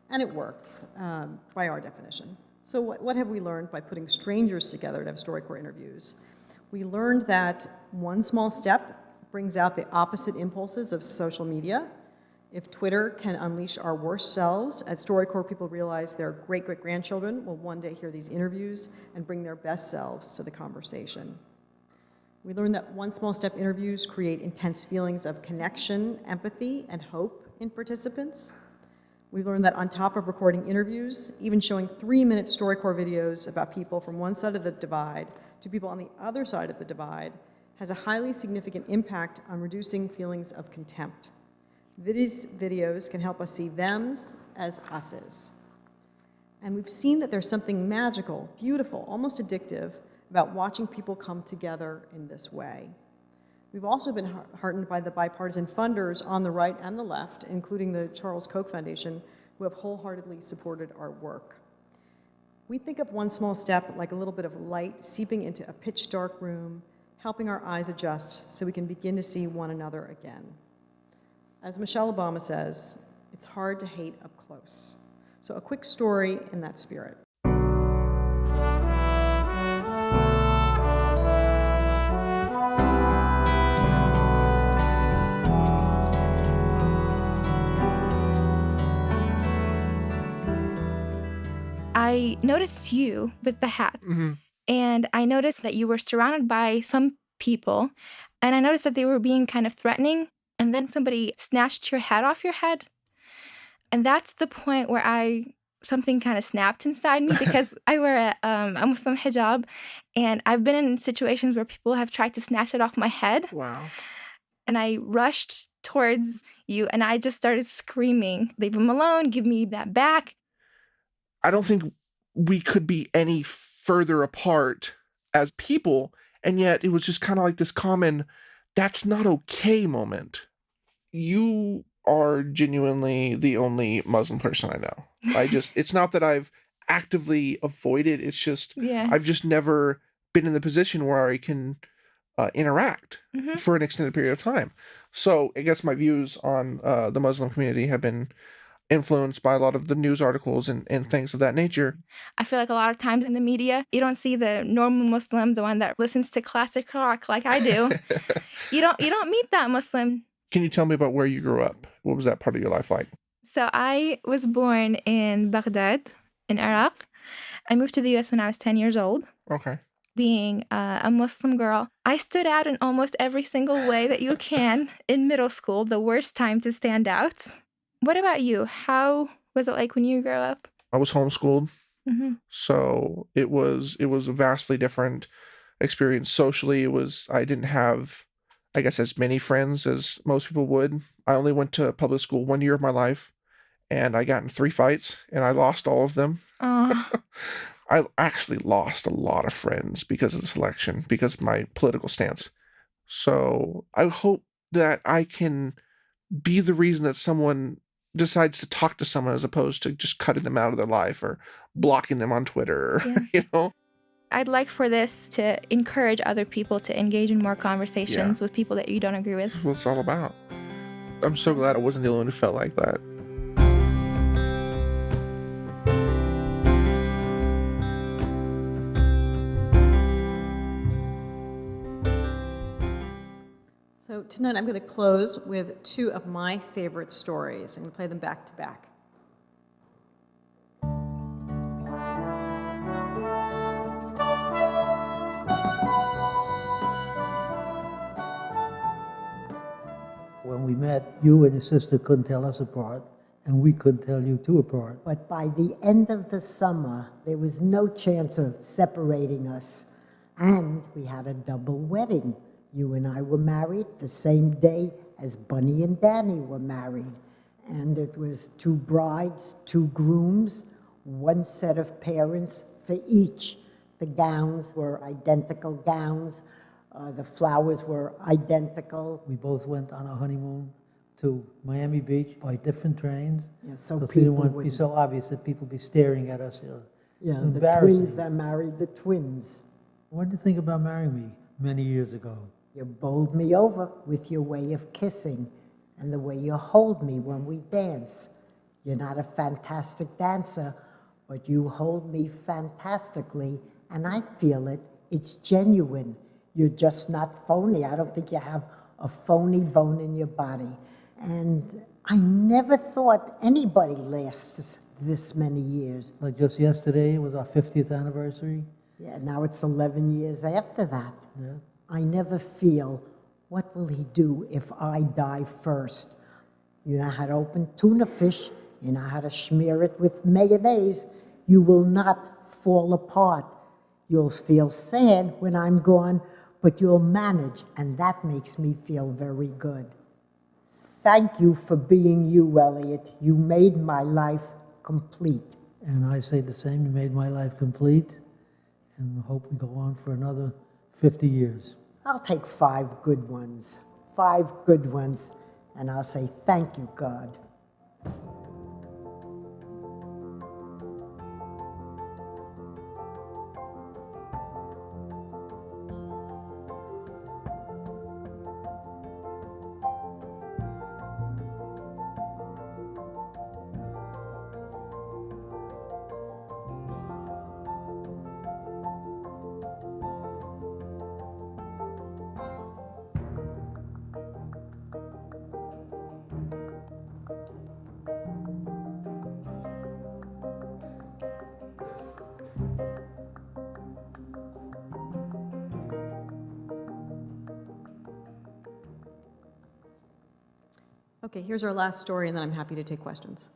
and it worked, by our definition. So what have we learned by putting strangers together to have StoryCorps interviews? We learned that one small step brings out the opposite impulses of social media. If Twitter can unleash our worst selves, at StoryCorps people realize their great-great-grandchildren will one day hear these interviews and bring their best selves to the conversation. We learned that one small step interviews create intense feelings of connection, empathy, and hope in participants. We learned that on top of recording interviews, even showing 3-minute StoryCorps videos about people from one side of the divide to people on the other side of the divide has a highly significant impact on reducing feelings of contempt. These videos can help us see thems as us's. And we've seen that there's something magical, beautiful, almost addictive about watching people come together in this way. We've also been heartened by the bipartisan funders on the right and the left, including the Charles Koch Foundation, who have wholeheartedly supported our work. We think of one small step like a little bit of light seeping into a pitch dark room, helping our eyes adjust so we can begin to see one another again. As Michelle Obama says, it's hard to hate up close. So a quick story in that spirit.
I noticed you with the hat, and I noticed that you were surrounded by some people, and I noticed that they were being kind of threatening, and then somebody snatched your hat off your head, and that's the point where something kind of snapped inside me because I wear a Muslim hijab, and I've been in situations where people have tried to snatch it off my head.
Wow.
And I rushed towards you, and I just started screaming, "Leave him alone, give me that back."
I don't think we could be any further apart as people, and yet it was just kind of like this common, that's not okay moment. You are genuinely the only Muslim person I know. It's not that I've actively avoided, it's just, I've just never been in the position where I can interact for an extended period of time. So I guess my views on the Muslim community have been influenced by a lot of the news articles and things of that nature.
I feel like a lot of times in the media, you don't see the normal Muslim, the one that listens to classic rock like I do. You don't meet that Muslim.
Can you tell me about where you grew up? What was that part of your life like?
So I was born in Baghdad, in Iraq. I moved to the U.S. when I was 10 years old.
Okay.
Being a Muslim girl, I stood out in almost every single way that you can in middle school, the worst time to stand out. What about you? How was it like when you grew up?
I was homeschooled, so it was a vastly different experience. Socially, I didn't have, I guess, as many friends as most people would. I only went to public school 1 year of my life, and I got in 3 fights, and I lost all of them. I actually lost a lot of friends because of this election, because of my political stance. So I hope that I can be the reason that someone decides to talk to someone as opposed to just cutting them out of their life or blocking them on Twitter,
I'd like for this to encourage other people to engage in more conversations with people that you don't agree with.
That's what it's all about. I'm so glad I wasn't the only one who felt like that.
So tonight I'm going to close with 2 of my favorite stories. I'm going to play them back to back.
When we met, you and your sister couldn't tell us apart, and we couldn't tell you two apart.
But by the end of the summer, there was no chance of separating us. And we had a double wedding. You and I were married the same day as Bunny and Danny were married. And it was 2 brides, 2 grooms, 1 set of parents for each. The gowns were identical gowns. The flowers were identical.
We both went on a honeymoon to Miami Beach by different trains.
Yeah, so
because we didn't
people
want it to be
wouldn't-
so obvious that people be staring at us.
Yeah, the
Embarrassing.
twins that married the twins.
What did you think about marrying me many years ago?
You bowled me over with your way of kissing and the way you hold me when we dance. You're not a fantastic dancer, but you hold me fantastically, and I feel it. It's genuine. You're just not phony. I don't think you have a phony bone in your body. And I never thought anybody lasts this many years.
Like just yesterday was our 50th anniversary.
Yeah, now it's 11 years after that.
Yeah.
I never feel, what will he do if I die first? You know how to open tuna fish. You know how to smear it with mayonnaise. You will not fall apart. You'll feel sad when I'm gone, but you'll manage, and that makes me feel very good. Thank you for being you, Elliot. You made my life complete.
And I say the same. You made my life complete, and hope we go on for another 50 years.
I'll take 5 good ones, 5 good ones, and I'll say thank you, God.
Okay, here's our last story, and then I'm happy to take questions.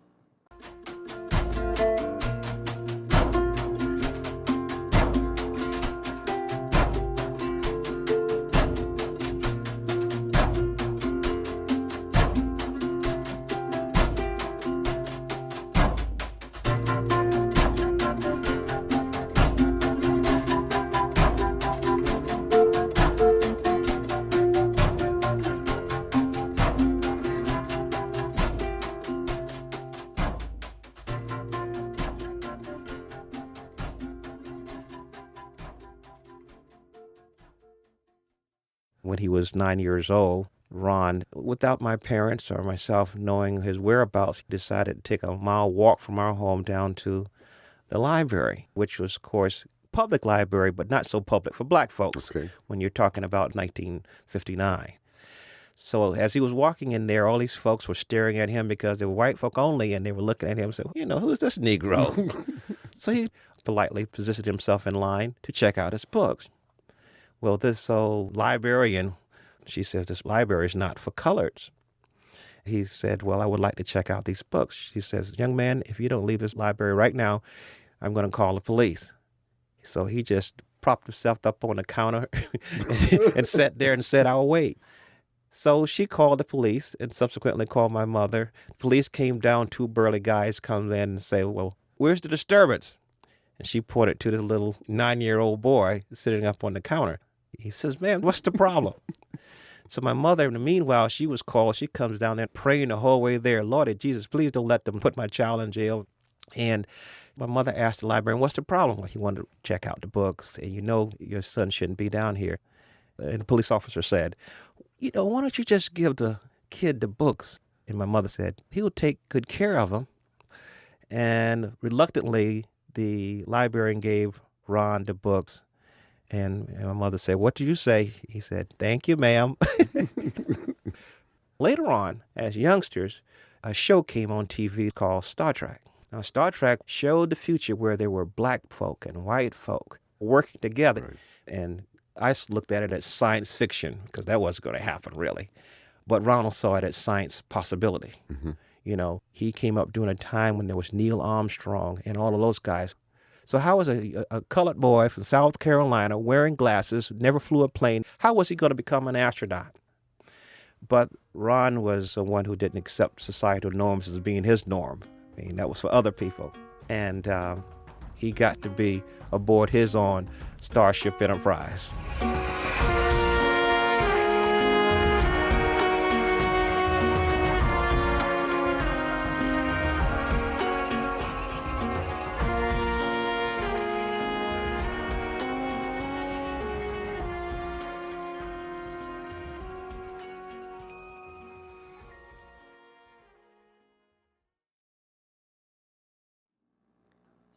When he was 9 years old, Ron, without my parents or myself knowing his whereabouts, decided to take a mile walk from our home down to the library, which was, of course, public library, but not so public for black folks when you're talking about 1959. So as he was walking in there, all these folks were staring at him because they were white folk only, and they were looking at him and said, you know, who's this Negro? So he politely positioned himself in line to check out his books. Well, this old librarian, she says, this library is not for coloreds. He said, well, I would like to check out these books. She says, young man, if you don't leave this library right now, I'm going to call the police. So he just propped himself up on the counter and sat there and said, I'll wait. So she called the police and subsequently called my mother. Police came down, 2 burly guys come in and say, well, where's the disturbance? And she pointed to the little 9-year-old boy sitting up on the counter. He says, man, what's the problem? So my mother, in the meanwhile, she was called. She comes down there praying the whole way there. Lord Jesus, please don't let them put my child in jail. And my mother asked the librarian, what's the problem? Well, he wanted to check out the books. And you know your son shouldn't be down here. And the police officer said, you know, why don't you just give the kid the books? And my mother said, he'll take good care of them. And reluctantly, the librarian gave Ron the books. And my mother said, what did you say? He said, thank you, ma'am. Later on, as youngsters, a show came on TV called Star Trek. Now, Star Trek showed the future where there were black folk and white folk working together. Right. And I looked at it as science fiction because that wasn't going to happen, really. But Ronald saw it as science possibility. Mm-hmm. You know, he came up during a time when there was Neil Armstrong and all of those guys. So how was a colored boy from South Carolina wearing glasses, never flew a plane, how was he going to become an astronaut? But Ron was the one who didn't accept societal norms as being his norm. I mean, that was for other people. And he got to be aboard his own Starship Enterprise.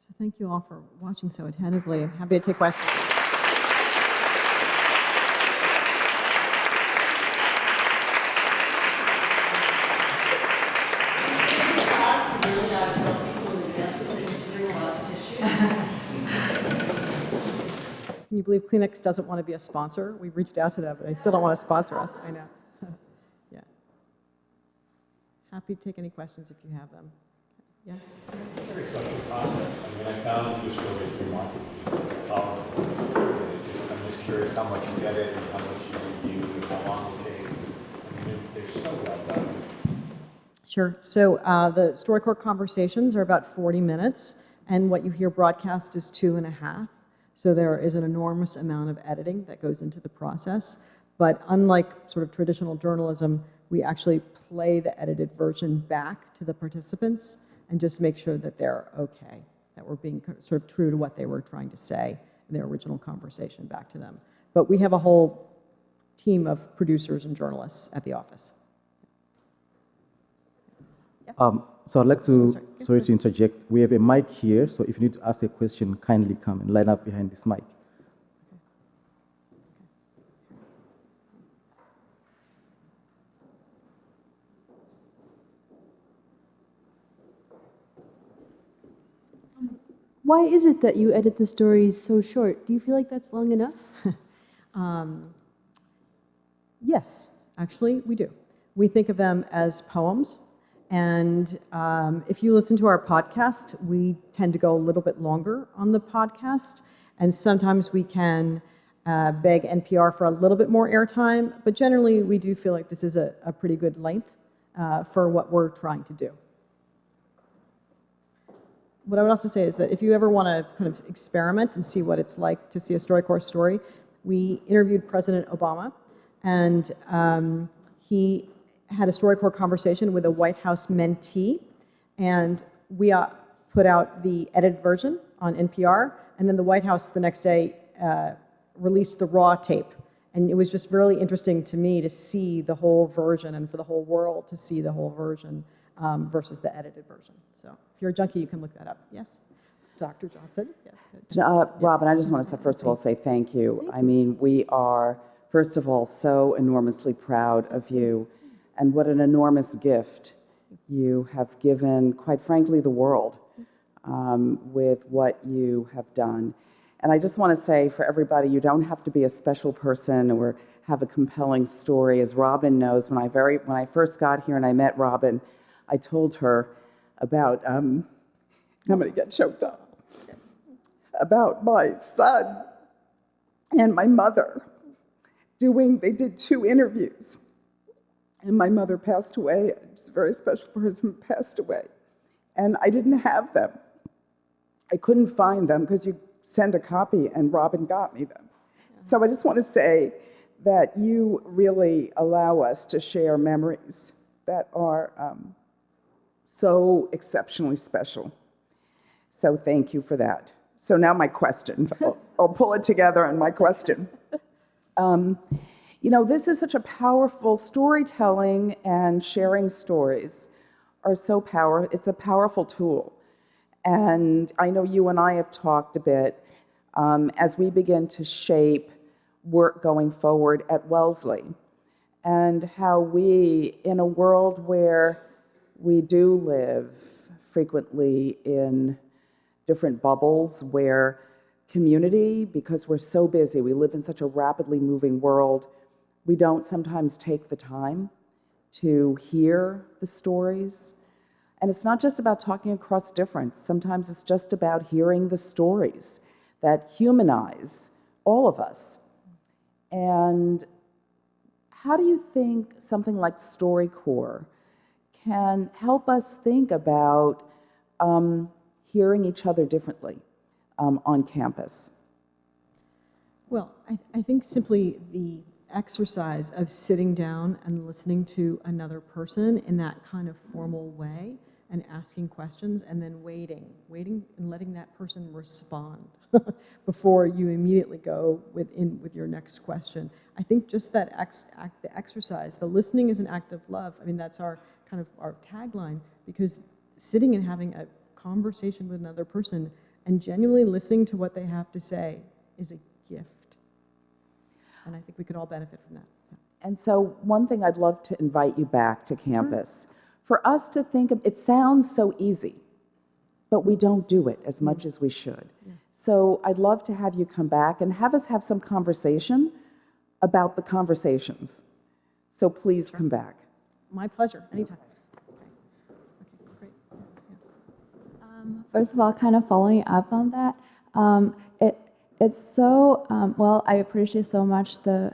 So thank you all for watching so attentively. I'm happy to take questions. Can you believe Kleenex doesn't want to be a sponsor? We reached out to them, but they still don't want to sponsor us. I know. Yeah. Happy to take any questions if you have them. Yeah.
I'm curious about the process. I mean, I found your stories remarkably powerful. I'm just curious how much you edit and how much you review and how long it takes. I mean, they're so well done.
Sure. So the StoryCorps conversations are about 40 minutes, and what you hear broadcast is 2.5. So there is an enormous amount of editing that goes into the process. But unlike sort of traditional journalism, we actually play the edited version back to the participants and just make sure that they're okay, that we're being sort of true to what they were trying to say in their original conversation back to them. But we have a whole team of producers and journalists at the office.
So I'd like to, sorry to interject. We have a mic here, so if you need to ask a question, kindly come and line up behind this mic.
Why is it that you edit the stories so short? Do you feel like that's long enough?
Yes, actually, we do. We think of them as poems. And if you listen to our podcast, we tend to go a little bit longer on the podcast. And sometimes we can beg NPR for a little bit more airtime. But generally, we do feel like this is a pretty good length for what we're trying to do. What I would also say is that if you ever want to kind of experiment and see what it's like to see a StoryCorps story, we interviewed President Obama, and he had a StoryCorps conversation with a White House mentee, and we put out the edited version on NPR, and then the White House the next day released the raw tape. And it was just really interesting to me to see the whole version and for the whole world to see the whole version versus the edited version. So if you're a junkie, you can look that up. Yes? Dr. Johnson? Yeah.
Robin, I just want to first of all say thank you. I mean, we are, first of all, so enormously proud of you. And what an enormous gift you have given, quite frankly, the world with what you have done. And I just want to say for everybody, you don't have to be a special person or have a compelling story. As Robin knows, when I first got here and I met Robin, I told her about, I'm going to get choked up, about my son and my mother they did 2 interviews. And my mother passed away. She's a very special person, passed away. And I didn't have them. I couldn't find them because you send a copy and Robin got me them. So I just want to say that you really allow us to share memories that are so exceptionally special. So thank you for that. So now my question. I'll pull it together in my question. You know, this is such a powerful storytelling, and sharing stories are so powerful. It's a powerful tool. And I know you and I have talked a bit as we begin to shape work going forward at Wellesley, and how we, in a world where we do live frequently in different bubbles, where community, because we're so busy, we live in such a rapidly moving world, we don't sometimes take the time to hear the stories. And it's not just about talking across difference. Sometimes it's just about hearing the stories that humanize all of us. And how do you think something like StoryCorps can help us think about hearing each other differently on campus?
Well, I think simply the exercise of sitting down and listening to another person in that kind of formal way and asking questions and then waiting and letting that person respond before you immediately go with your next question. I think just that the exercise, the listening is an act of love. I mean, that's our kind of our tagline, because sitting and having a conversation with another person and genuinely listening to what they have to say is a gift. And I think we could all benefit from that.
And so one thing I'd love to invite you back to campus, for us to think of, it sounds so easy, but we don't do it as much as we should. So I'd love to have you come back and have us have some conversation about the conversations. So please come back.
My pleasure, anytime.
First of all, kind of following up on that, it's so well. I appreciate so much the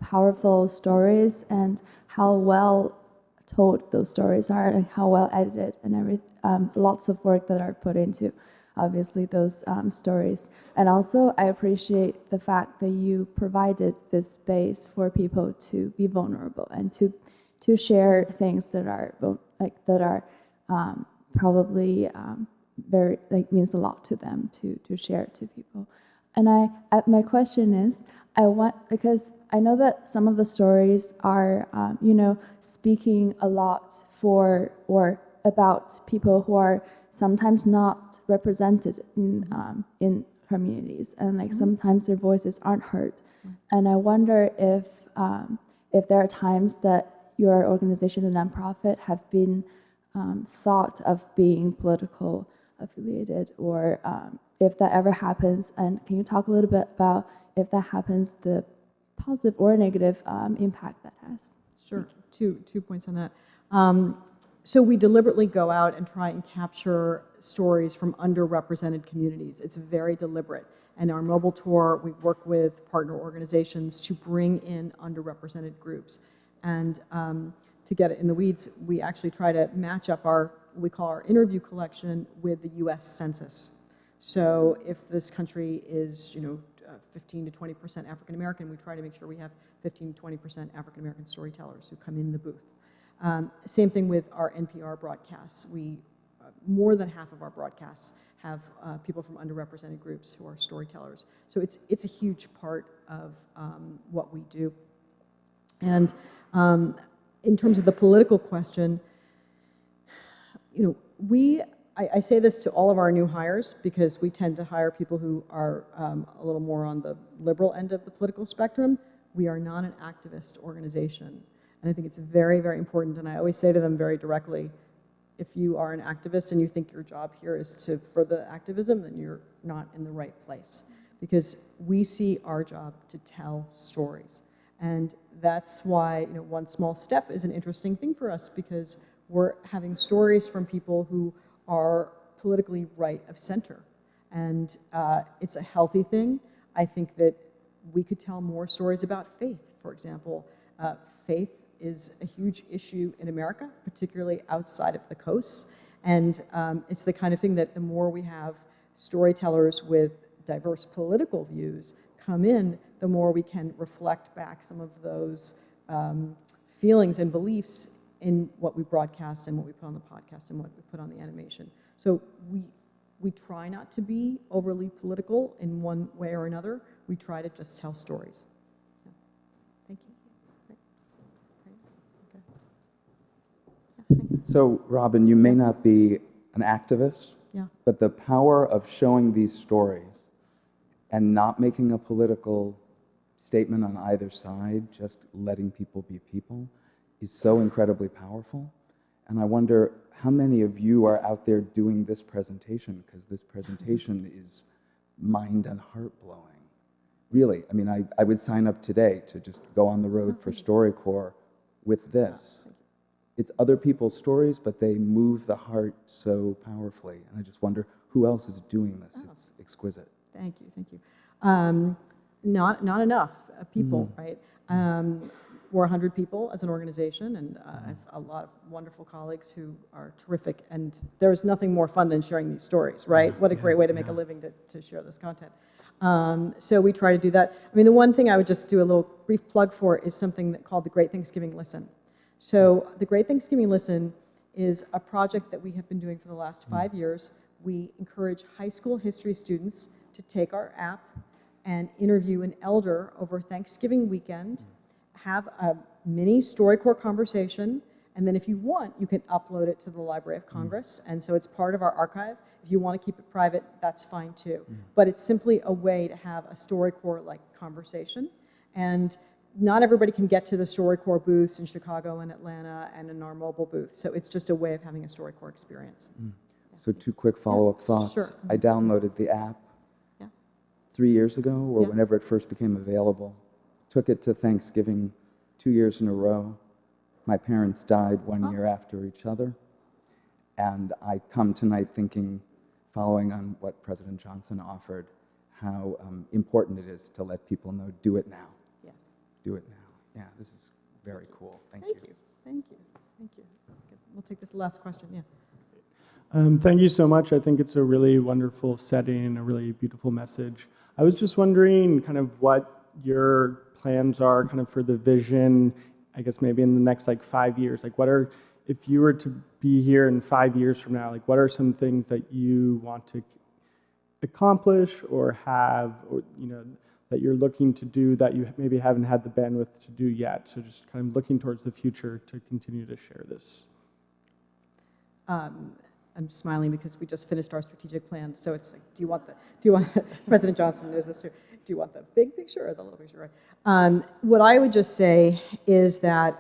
powerful stories and how well told those stories are, and how well edited and everything. Lots of work that are put into, obviously, those stories. And also, I appreciate the fact that you provided this space for people to be vulnerable and to share things that are probably very means a lot to them to share to people. And my question is, because I know that some of the stories are speaking a lot for or about people who are sometimes not represented in communities, and sometimes their voices aren't heard. And I wonder if there are times that your organization, the nonprofit, have been thought of being political affiliated, or if that ever happens, and can you talk a little bit about, if that happens, the positive or negative impact that has?
Sure. Two points on that. So we deliberately go out and try and capture stories from underrepresented communities. It's very deliberate. And our mobile tour, we work with partner organizations to bring in underrepresented groups. And to get it in the weeds, we actually try to match up what we call our interview collection with the US Census. So if this country is 15 to 20% African American, we try to make sure we have 15 to 20% African American storytellers who come in the booth. Same thing with our NPR broadcasts. More than half of our broadcasts have people from underrepresented groups who are storytellers. So it's a huge part of what we do. And in terms of the political question, I say this to all of our new hires, because we tend to hire people who are a little more on the liberal end of the political spectrum. We are not an activist organization. And I think it's very, very important. And I always say to them very directly, if you are an activist and you think your job here is to further activism, then you're not in the right place. Because we see our job to tell stories. And that's why one small step is an interesting thing for us, because we're having stories from people who are politically right of center. And it's a healthy thing. I think that we could tell more stories about faith, for example. Faith is a huge issue in America, particularly outside of the coasts. And it's the kind of thing that the more we have storytellers with diverse political views come in, the more we can reflect back some of those feelings and beliefs in what we broadcast and what we put on the podcast and what we put on the animation. So we try not to be overly political in one way or another. We try to just tell stories. Yeah. Thank you.
So, Robin, you may not be an activist,
Yeah.
but the power of showing these stories and not making a political statement on either side, just letting people be people, is so incredibly powerful. And I wonder how many of you are out there doing this presentation, because this presentation is mind and heart blowing. Really, I mean, I would sign up today to just go on the road for StoryCorps with this. It's other people's stories, but they move the heart so powerfully. And I just wonder who else is doing this. It's exquisite.
Thank you. Not enough people, right? We're 100 people as an organization, and I have a lot of wonderful colleagues who are terrific, and there's nothing more fun than sharing these stories, right? What a great way to make a living to share this content. So we try to do that. I mean, the one thing I would just do a little brief plug for is something called the Great Thanksgiving Listen. So the Great Thanksgiving Listen is a project that we have been doing for the last 5 years. We encourage high school history students to take our app and interview an elder over Thanksgiving weekend, have a mini StoryCorps conversation, And then if you want, you can upload it to the Library of Congress. And so it's part of our archive. If you want to keep it private, that's fine too. But it's simply a way to have a StoryCorps-like conversation. And not everybody can get to the StoryCorps booths in Chicago and Atlanta and in our mobile booth. So it's just a way of having a StoryCorps experience.
So 2 quick follow-up thoughts.
Sure.
I downloaded the app 3 years ago, or whenever it first became available. Took it to Thanksgiving 2 years in a row. My parents died 1 year after each other. And I come tonight thinking, following on what President Johnson offered, how important it is to let people know, do it now.
Yes.
Do it now. Yeah, this is very cool. Thank you.
Thank you. Thank you. We'll take this last question. Yeah.
Thank you so much. I think it's a really wonderful setting and a really beautiful message. I was just wondering kind of what your plans are kind of for the vision, I guess maybe in the next like 5 years. Like if you were to be here in 5 years from now, like what are some things that you want to accomplish or have, or, that you're looking to do that you maybe haven't had the bandwidth to do yet? So just kind of looking towards the future to continue to share this.
I'm smiling because we just finished our strategic plan. So it's like, do you want President Johnson knows this too. Do you want the big picture or the little picture? Right? What I would just say is that,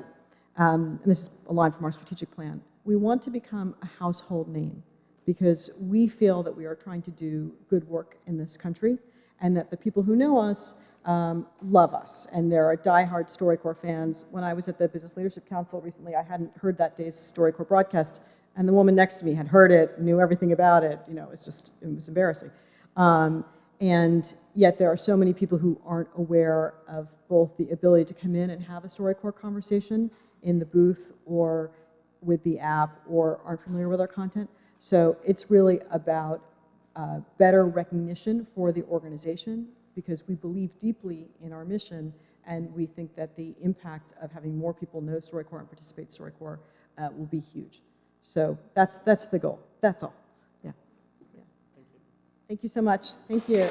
and this is a line from our strategic plan, we want to become a household name because we feel that we are trying to do good work in this country and that the people who know us love us. And there are diehard StoryCorps fans. When I was at the Business Leadership Council recently, I hadn't heard that day's StoryCorps broadcast. And the woman next to me had heard it, knew everything about it. It was embarrassing. And yet there are so many people who aren't aware of both the ability to come in and have a StoryCorps conversation in the booth or with the app or aren't familiar with our content. So it's really about better recognition for the organization because we believe deeply in our mission and we think that the impact of having more people know StoryCorps and participate in StoryCorps will be huge. So that's the goal. That's all. Yeah. Thank you so much. Thank you.